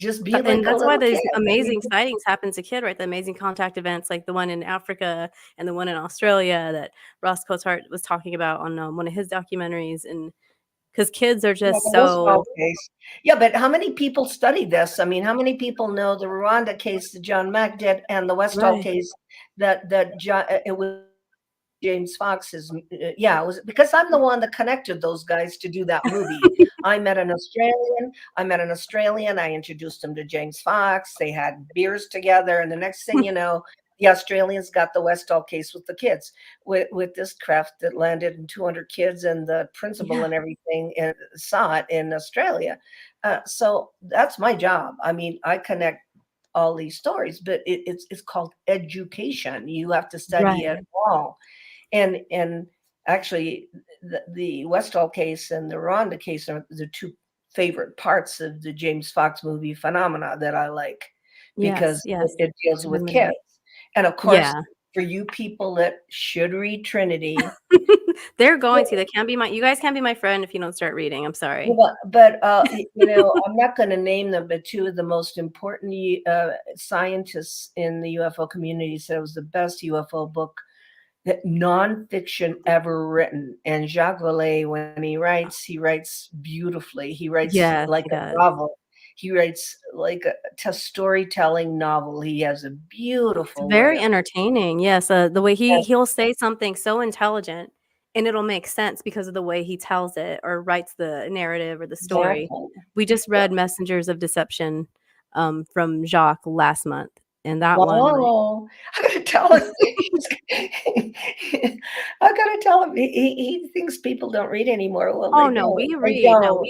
Just be And like a that's why little kid." those I mean, amazing sightings happen to kid, right? The amazing contact events, like the one in Africa and the one in Australia that Ross Cotart was talking about on, one of his documentaries, and because kids are yeah, just the Westall so. case. Yeah, but how many people study this? I mean, how many people know the Rwanda case that John Mack did, and the Westall Right. case that John, it was James Fox's, yeah, it was because I'm the one that connected those guys to do that movie. I met an Australian, I introduced him to James Fox, they had beers together, and the next thing you know, the Australians got the Westall case with the kids, with this craft that landed in 200 kids, and the principal Yeah, and everything, saw it in Australia. So that's my job. I mean, I connect all these stories, but it's called education. You have to study it right. all. And actually, the Westall case and the Rhonda case are the two favorite parts of the James Fox movie Phenomena that I like, Yes, because yes. it deals You had with kids. mentioned. And of course, Yeah. for you people that should read Trinity, They're going to. They can't be my you guys can't be my friend if you don't start reading, I'm sorry. but I'm not going to name them, but two of the most important scientists in the UFO community said it was the best UFO book that nonfiction ever written. And Jacques Vallée, when he writes beautifully. He writes Yes, like he a does. novel. He writes like a storytelling novel. He has a It's beautiful way very of. entertaining, yes, the way Yes, he'll say something so intelligent, and it'll make sense because of the way he tells it or writes the narrative or the story. exactly. We just read Messengers of Deception, from Jacques last month, and that one, like. Oh, I gotta tell him. I gotta tell him. He thinks people don't read anymore. Well, Oh, they no, don't. we They read. No, don't.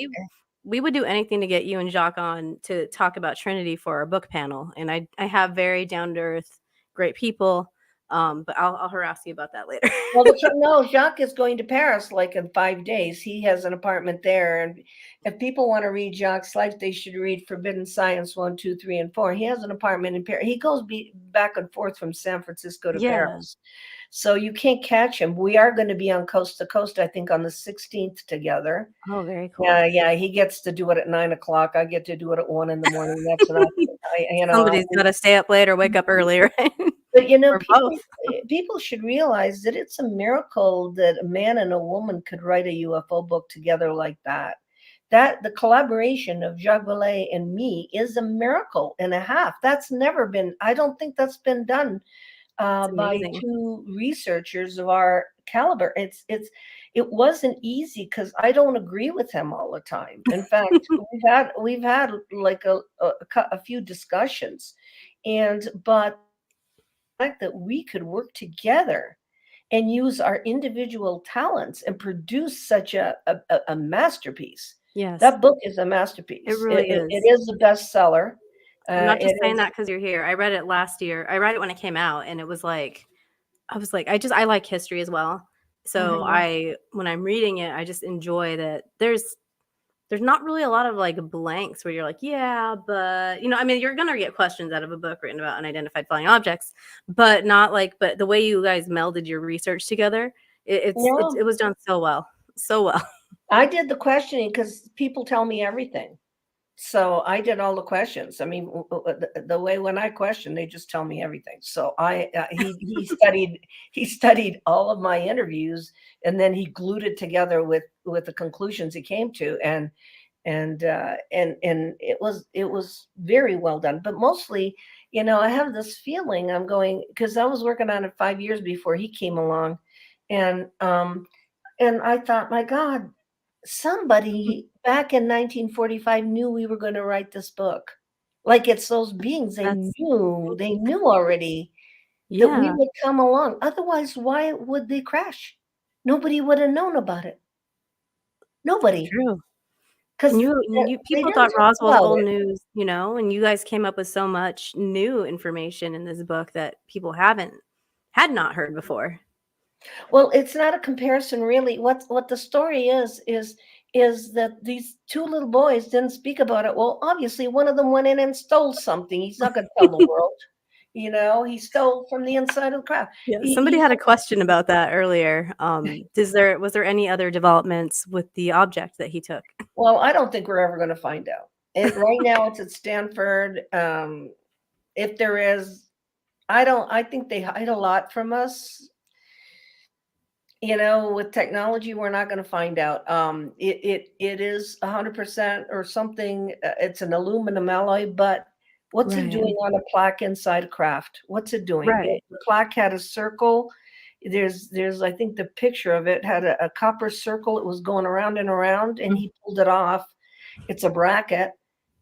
we would do anything to get you and Jacques on to talk about Trinity for our book panel, and I have very down to earth, great people, but I'll harass you about that later. Well, no, Jacques is going to Paris like in 5 days. He has an apartment there, and if people want to read Jacques' life, they should read Forbidden Science 1, 2, 3, and 4. He has an apartment in Paris. He goes back and forth from San Francisco to Yeah. Paris, so you can't catch him. We are going to be on Coast to Coast, I think, on the 16th together. Oh, very Yeah, cool. yeah. He gets to do it at 9 o'clock. I get to do it at 1 in the morning. That's what I. Somebody's gotta stay up late or wake up early, right? But Or people both. people should realize that it's a miracle that a man and a woman could write a UFO book together like that. That the collaboration of Jacques Vallée and me is a miracle and a half. That's never been. I don't think that's been done It's by amazing. two researchers of our caliber. It wasn't easy because I don't agree with him all the time. In fact, we've had like a few discussions, and but fact that we could work together and use our individual talents and produce such a masterpiece. Yes, That book is a it masterpiece. really It is. is a bestseller. I'm not It just saying is. that because 'cause you're here. I read it last year. I read it when it came out, and it was like I was like, I like history as well. So Mhm. when I'm reading it, I just enjoy that there's not really a lot of, like, blanks where you're like, "Yeah, but" I mean, you're gonna get questions out of a book written about unidentified flying objects, but not like but the way you guys melded your research together, No, it was done so well. So well. I did the questioning because people tell me everything. So I did all the questions. I mean, the way when I question, they just tell me everything. So he studied all of my interviews, and then he glued it together with the conclusions he came to, and it was very well done. But mostly, I have this feeling I'm going because I was working on it 5 years before he came along, and I thought, my God, somebody back in 1945 knew we were gonna write this book. Like, it's those beings, That's they knew already that we yeah, would come along. Otherwise, why would they crash? Nobody would have known about it. it's Nobody, true. And 'cause you they people didn't thought talk Roswell's about old it. news, and you guys came up with so much new information in this book that people had not heard before. Well, it's not a comparison really. What the story is that these 2 little boys didn't speak about it. Well, obviously, one of them went in and stole something. He's not gonna tell the world, he stole from the inside of the crowd. Yeah, somebody He's had a question about that earlier. Was there any other developments with the object that he took? Well, I don't think we're ever gonna find out. Right now, it's at Stanford. If there is, I think they hide a lot from us. With technology, we're not gonna find out. It is 100% or something, it's an aluminum alloy, but what's it Right, doing on a plaque inside a craft? What's it doing? right, The plaque had a circle. I think the picture of it had a copper circle. It was going around and around, and mm, he pulled it off. It's a bracket.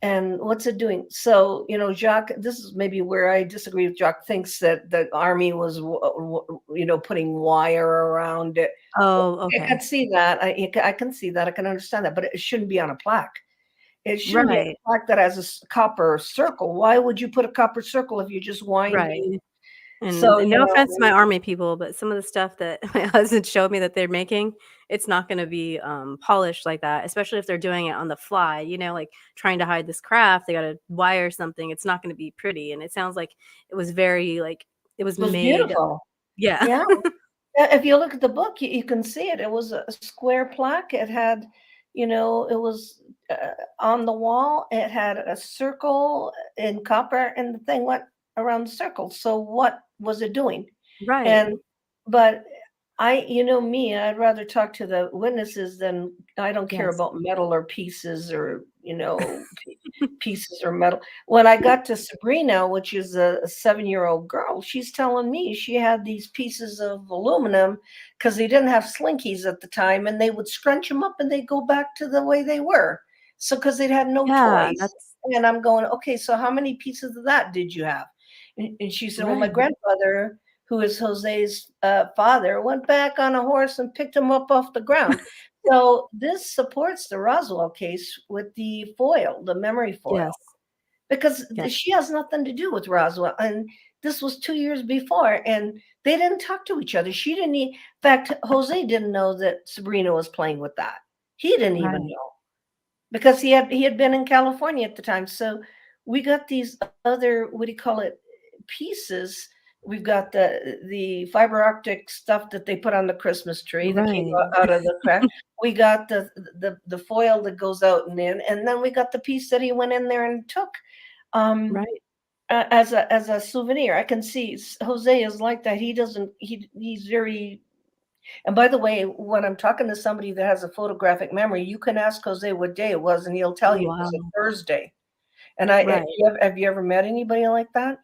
And what's it doing? So, Jacques, this is maybe where I disagree with Jacques, thinks that the army was, putting wire around it. oh, I can okay. see that. I can see that. I can understand that, but it shouldn't be on a plaque. It shouldn't be on Right, a plaque that has a copper circle. Why would you put a copper circle if you're just right. winding? And So, no offense to my army people, but some of the stuff that my husband showed me that they're making, it's not gonna be, polished like that, especially if they're doing it on the fly, like, trying to hide this craft, they gotta wire something, it's not gonna be pretty, and it sounds like it was very, like it was it was made beautiful. yeah. Yeah. If you look at the book, you can see it. It was a square plaque. It had, it was on the wall. It had a circle in copper, and the thing went around the circle. So what was it doing? Right. And but me, I'd rather talk to the witnesses than I don't care Yes. about metal or pieces or pieces or metal. When I got to Sabrina, which is a 7-year-old girl, she's telling me she had these pieces of aluminum because they didn't have slinkies at the time, and they would scrunch them up and they'd go back to the way they were. So because they'd had no Yeah, toys. that's And I'm going, okay, so how many pieces of that did you have? And she said, well, my right. grandfather, who is Jose's father, went back on a horse and picked him up off the ground. So this supports the Roswell case with the foil, the memory foil, Yes. because Yes. she has nothing to do with Roswell. And this was 2 years before, and they didn't talk to each other. She didn't. In fact, Jose didn't know that Sabrina was playing with that. He didn't even Right. know because he had been in California at the time. So we got these other, what do you call it, pieces. We've got the fiber optic stuff that they put on the Christmas tree that came Right. out of the crack. We got the foil that goes out and in, and then we got the piece that he went in there and took um, Right. as a souvenir. I can see Jose is like that. He doesn't. He's very. And by the way, when I'm talking to somebody that has a photographic memory, you can ask Jose what day it was, and he'll tell Oh, you it was wow. a Thursday. And I Right. have you ever met anybody like that?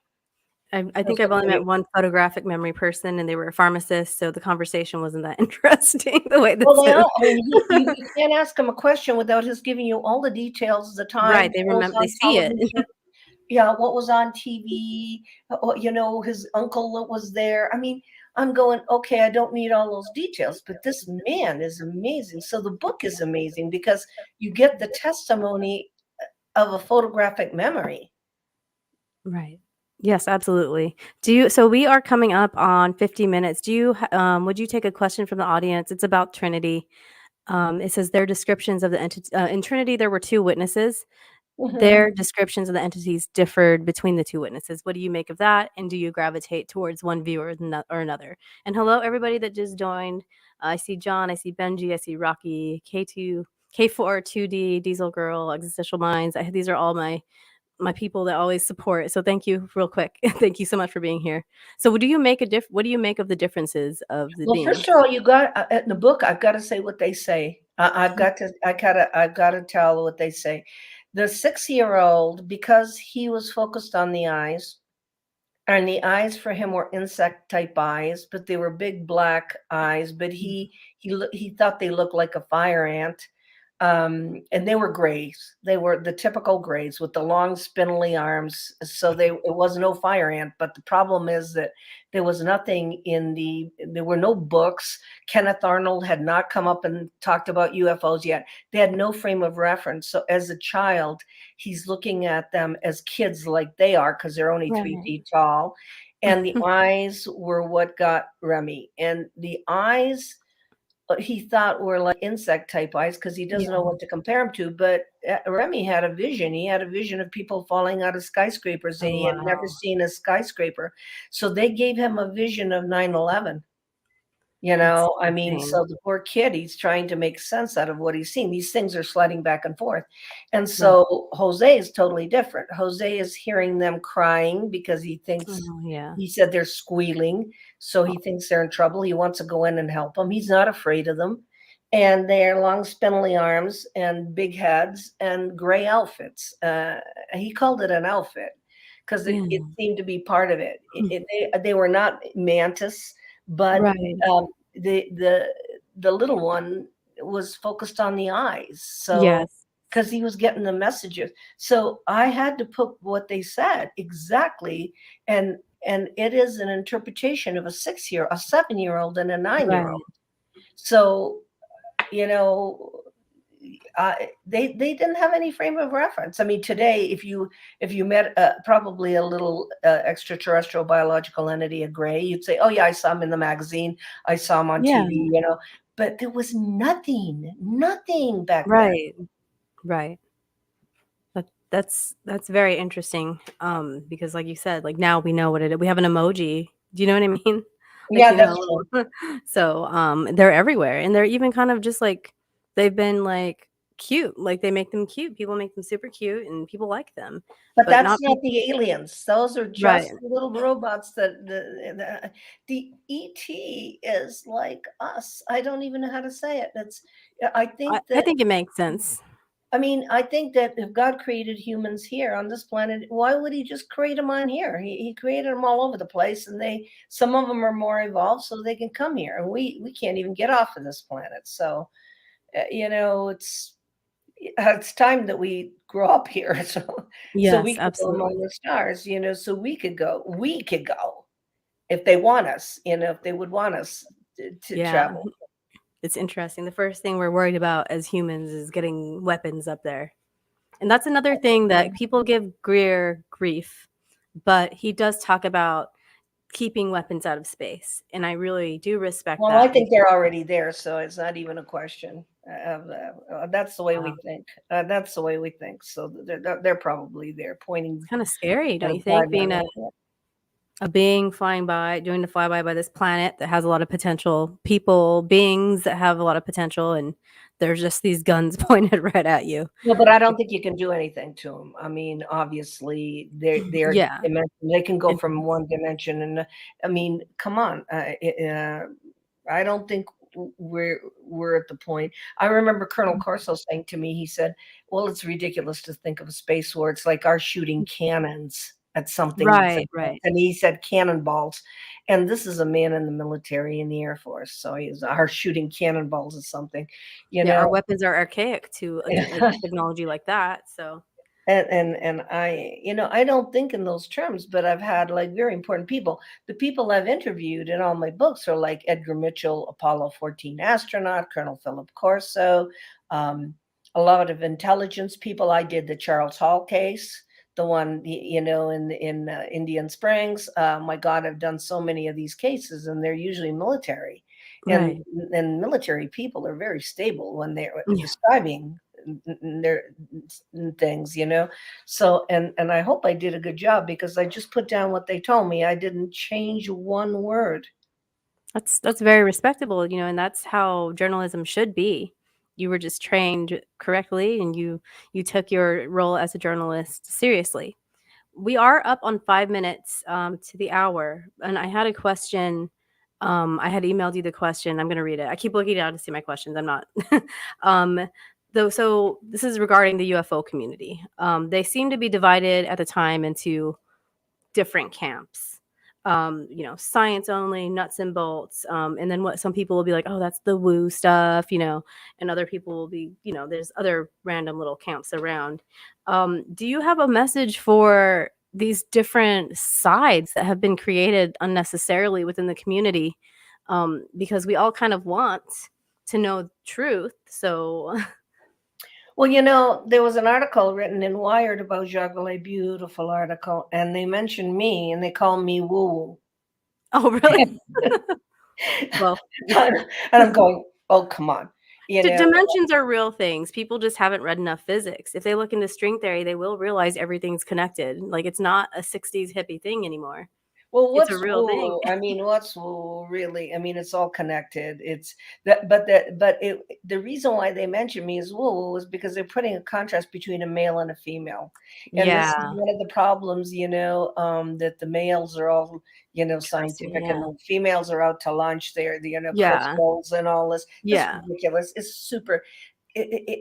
I That's think I've only met somebody. one photographic memory person, and they were a pharmacist, so the conversation wasn't that interesting the way Well, this they is. are. I mean, you can't ask him a question without his giving you all the details, the time, Right, they what was remember, they on see it. television, yeah, what was on TV, his uncle that was there. I mean, I'm going, okay, I don't need all those details, but this man is amazing. So the book is amazing because you get the testimony of a photographic memory. Right. Yes, absolutely. So we are coming up on 50 minutes. Would you take a question from the audience? It's about Trinity. It says their descriptions of the entity in Trinity, there were two witnesses. Their descriptions of the entities differed between the two witnesses. What do you make of that? And do you gravitate towards one view or another? And hello, everybody that just joined. I see John, I see Benji, I see Rocky, K2, K4, 2D, Diesel Girl, Existential Minds. These are all my people that always support. So thank you real quick. Thank you so much for being here. So what do you make of the differences of the Well, beings? first of all, you got in the book. I've got to say what they say. I've got to. I've got to tell what they say. The 6-year-old, because he was focused on the eyes, and the eyes for him were insect type eyes, but they were big black eyes. But he thought they looked like a fire ant. And they were grays. They were the typical grays with the long spindly arms. So it was no fire ant. But the problem is that there was nothing there were no books. Kenneth Arnold had not come up and talked about UFOs yet. They had no frame of reference. So as a child, he's looking at them as kids like they are, because they're only 3 feet tall. And the eyes were what got Remy. And the eyes, he thought were like insect type eyes, because he doesn't know what to compare them to. But Remy had a vision. He had a vision of people falling out of skyscrapers, and Oh, he had never seen a skyscraper. So they gave him a vision of 9/11. That's I mean, insane. so the poor kid, he's trying to make sense out of what he's seen. These things are sliding back and forth. And Right. so Jose is totally different. Jose is hearing them crying because he thinks, Oh, yeah. he said they're squealing. So he thinks they're in trouble. He wants to go in and help them. He's not afraid of them. And they're long, spindly arms and big heads and gray outfits. He called it an outfit because it Yeah. seemed to be part of it. They were not mantis, but Right. the little one was focused on the eyes. So Yes. because he was getting the messages. So I had to put what they said exactly. And it is an interpretation of a 7-year-old and a 9-year-old. Right. So, they didn't have any frame of reference. I mean, today, if you met probably a little extraterrestrial biological entity, a gray, you'd say, "Oh yeah, I saw him in the magazine. I saw him on Yeah. TV." But there was nothing back then. Right. Right. That's very interesting. Because like you said, like now we know what it is. We have an emoji. Do you know what I mean? Like, Yeah, that's true. so they're everywhere, and they're even kind of just like they've been like cute. Like they make them cute. People make them super cute, and people like them. But But that's not not people. the aliens. Those are Right. just little robots that the ET is like us. I don't even know how to say it. I think I that think it makes sense. I think that if God created humans here on this planet, why would he just create them on here? He created them all over the place, and some of them are more evolved so they can come here. And we can't even get off of this planet. So, it's time that we grow up here, so we Yes, can go absolutely. among the stars, so we could go if they want us, if they would want us to Yeah. travel. It's interesting. The first thing we're worried about as humans is getting weapons up there. And that's another thing that people give Greer grief, but he does talk about keeping weapons out of space, and I really do respect Well, I that. think they're already there, so it's not even a question. That's the way we Wow. think. That's the way we think. So they're probably there, pointing It's kind of scary, at don't a you think, being guideline. a being flying by, doing the flyby by this planet that has a lot of potential, beings that have a lot of potential, and there's just these guns pointed right at you. No, but I don't think you can do anything to them. I mean, obviously, they're Yeah. dimension. They can go And from one dimension, and I mean, come on. I don't think we're at the point. I remember Colonel Corso saying to me, he said, "Well, it's ridiculous to think of a space war. It's like our shooting cannons at something that's right, advanced." right. And he said cannonballs. And this is a man in the military, in the Air Force, so he's our shooting cannonballs at something, you Yeah, know. our weapons are archaic to a technology like that, so And I, I don't think in those terms, but I've had like very important people. The people I've interviewed in all my books are like Edgar Mitchell, Apollo 14 astronaut, Colonel Philip Corso, um, a lot of intelligence people. I did the Charles Hall case, the one in Indian Springs. My God, I've done so many of these cases, and they're usually military, and Right. and military people are very stable when they're Yeah. describing their things. So and I hope I did a good job because I just put down what they told me. I didn't change one word. That's very respectable, and that's how journalism should be. You were just trained correctly, and you took your role as a journalist seriously. We are up on 5 minutes, to the hour, and I had a question. I had emailed you the question. I'm gonna read it. I keep looking down to see my questions. I'm not. um, though, so this is regarding the UFO community. They seem to be divided at the time into different camps. Science only, nuts and bolts. And then what some people will be like, oh, that's the woo stuff, and other people will be, there's other random little camps around. Do you have a message for these different sides that have been created unnecessarily within the community? Because we all kind of want to know truth. So, Well, there was an article written in Wired about Jacques, a beautiful article, and they mentioned me and they called me woo woo. oh, really? Well, And I'm going, oh, come on. Dimensions are real things. People just haven't read enough physics. If they look into string theory, they will realize everything's connected. Like, it's not a 60s hippie thing anymore. Well, It's a what's real thing. woo? I mean, what's woo really? I mean, it's all connected. It's that, but the reason why they mention me as woo is because they're putting a contrast between a male and a female, and this is Yeah. one of the problems, that the males are all, Interesting, scientific, and yeah. the females are out to lunch. They're Yeah. crystals and all this. It's Yeah. ridiculous. It's super.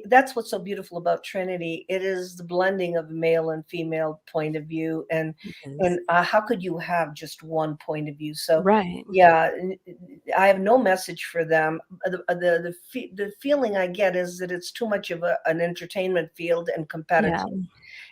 That's what's so beautiful about Trinity. It is the blending of male and female point of view, and It is. and how could you have just one point of view? So, Right. yeah, I have no message for them. The feeling I get is that it's too much of an entertainment field and Yeah. competitive.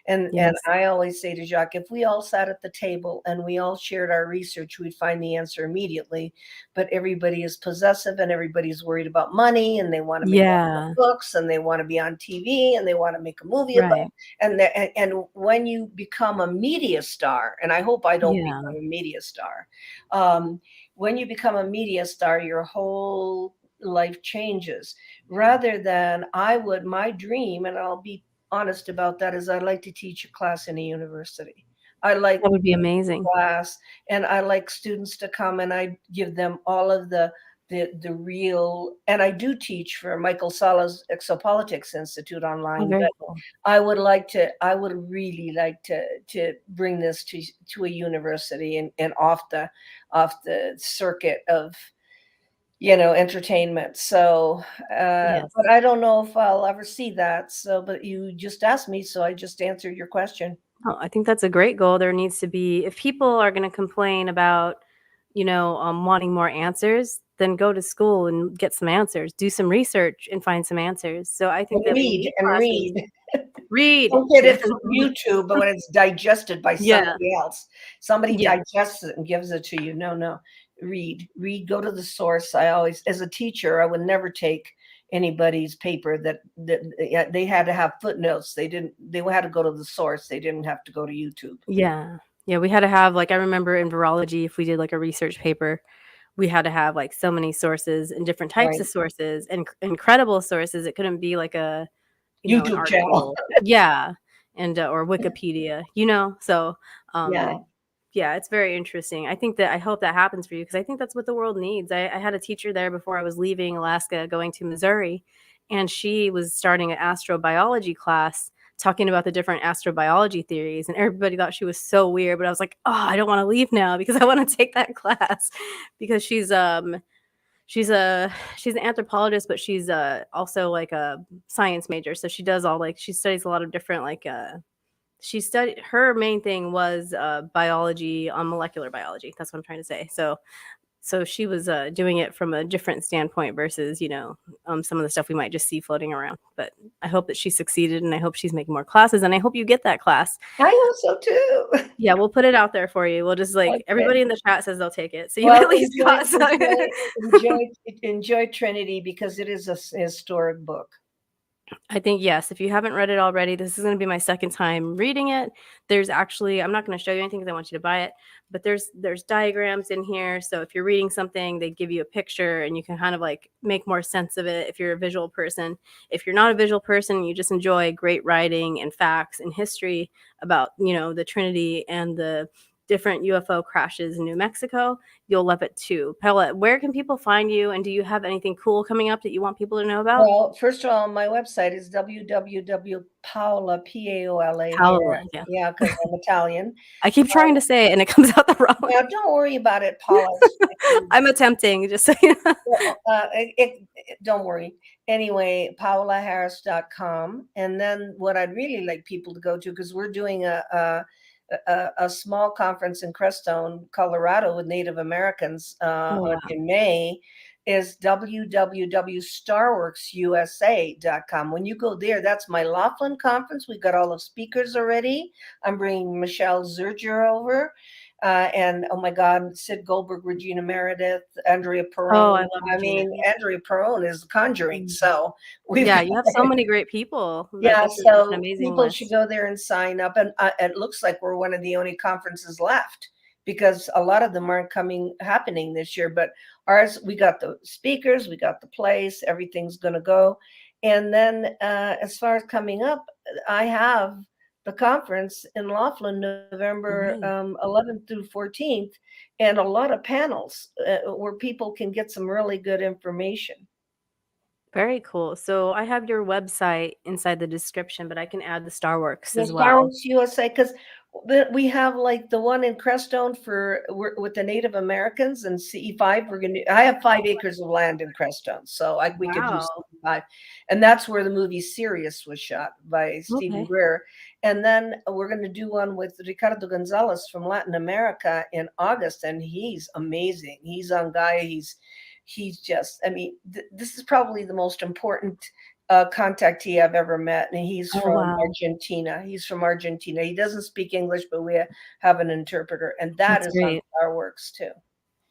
And Yes. I always say to Jacques, if we all sat at the table and we all shared our research, we'd find the answer immediately. But everybody is possessive and everybody's worried about money and they want to make all the Yeah. books and they want to be on TV and they want to make a movie about Right. and when you become a media star, and I hope I don't Yeah. become a media star, um, when you become a media star, your whole life changes. Rather than my dream, and I'll be honest about that, is I'd like to teach a class in a university. I like That would be amazing. class, and I like students to come and I give them all of the real, and I do teach for Michael Sala's Exopolitics Institute Oh, online, very but cool. I would really like to bring this to a university and off the circuit of entertainment. So, Yes. but I don't know if I'll ever see that. So, but you just asked me, so I just answered your question. Oh, I think that's a great goal. There needs to be, if people are going to complain about, wanting more answers, then go to school and get some answers. Do some research and find some answers. So I think And that we read need and classes. read. Read. Don't get it from YouTube, but when it's digested by Yeah. somebody else, somebody Yeah. digests it and gives it to you. No, no. Read, go to the source. I always, as a teacher, I would never take anybody's paper that yeah, they had to have footnotes. They had to go to the source. They didn't have to go to YouTube. Yeah. Yeah. We had to have, like, I remember in virology, if we did like a research paper, we had to have like so many sources and different types Right. of sources and incredible sources. It couldn't be like an YouTube channel. article. Yeah. And, or Wikipedia, So, Yeah. yeah, it's very interesting. I hope that happens for you because I think that's what the world needs. I had a teacher there before I was leaving Alaska, going to Missouri, and she was starting an astrobiology class talking about the different astrobiology theories, and everybody thought she was so weird. But I was like, oh, I don't want to leave now because I want to take that class because she's an anthropologist, but she's also like a science major. So she studies a lot of different she studied, her main thing was biology on molecular biology. That's what I'm trying to say. So So she was doing it from a different standpoint versus, some of the stuff we might just see floating around. But I hope that she succeeded, and I hope she's making more classes, and I hope you get that class. I hope so too. Yeah, we'll put it out there for you. We'll just Okay. everybody in the chat says they'll take it. So you Well, at least got some. enjoy Trinity because it is a historic book. I think, yes, if you haven't read it already, this is going to be my second time reading it. There's actually, I'm not going to show you anything because I want you to buy it, but there's diagrams in here. So if you're reading something, they give you a picture and you can kind of like make more sense of it if you're a visual person. If you're not a visual person, you just enjoy great writing and facts and history about, the Trinity and the different UFO crashes in New Mexico, you'll love it too. Paola, where can people find you, and do you have anything cool coming up that you want people to know about? Well, first of all, my website is www.paola, Paola. Paola, yeah. Yeah, because I'm Italian. I keep trying to say it and it comes out the wrong way. Now, don't worry about it, Paula. I'm attempting, just so you know. Don't worry. Anyway, paolaharris.com. And then what I'd really like people to go to, because we're doing a small conference in Crestone, Colorado with Native Americans wow. in May, is www.StarworksUSA.com. When you go there, that's my Laughlin conference. We've got all the speakers already. I'm bringing Michelle Zerger over. And oh my God, Sid Goldberg, Regina Meredith, Andrea Perrone. Oh, I love Regina. Andrea Perrone is Conjuring. So you have so many great people. Yeah, so an amazing people list. should go there and sign up. And it looks like we're one of the only conferences left because a lot of them aren't happening this year. But ours, we got the speakers, we got the place, everything's going to go. And then as far as coming up, I have the conference in Laughlin, November 11th through 14th, and a lot of panels where people can get some really good information. Very cool. So I have your website inside the description, but I can add the StarWorks as well. StarWorks USA, because we have like the one in Crestone with the Native Americans and CE5. I have 5 acres of land in Crestone, so we could do CE5, and that's where the movie Sirius was shot by Stephen Greer. And then we're going to do one with Ricardo Gonzalez from Latin America in August, and he's amazing. He's on Gaia. He's just, this is probably the most important contactee I've ever met, and he's from Argentina. He's from Argentina. He doesn't speak English, but we have an interpreter, and that's on StarWorks too.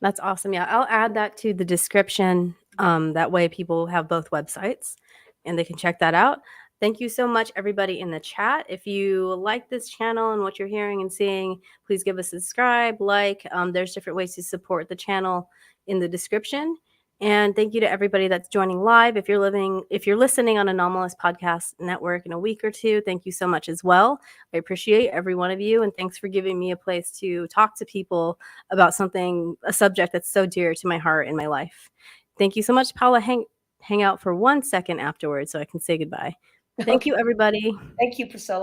That's awesome. Yeah, I'll add that to the description. That way people have both websites and they can check that out. Thank you so much, everybody in the chat. If you like this channel and what you're hearing and seeing, please give us a subscribe, like. There's different ways to support the channel in the description. And thank you to everybody that's joining live. If you're listening on Anomalous Podcast Network in a week or two, thank you so much as well. I appreciate every one of you, and thanks for giving me a place to talk to people about a subject that's so dear to my heart and my life. Thank you so much, Paola. Hang out for 1 second afterwards so I can say goodbye. Thank you, everybody. Thank you, Priscilla.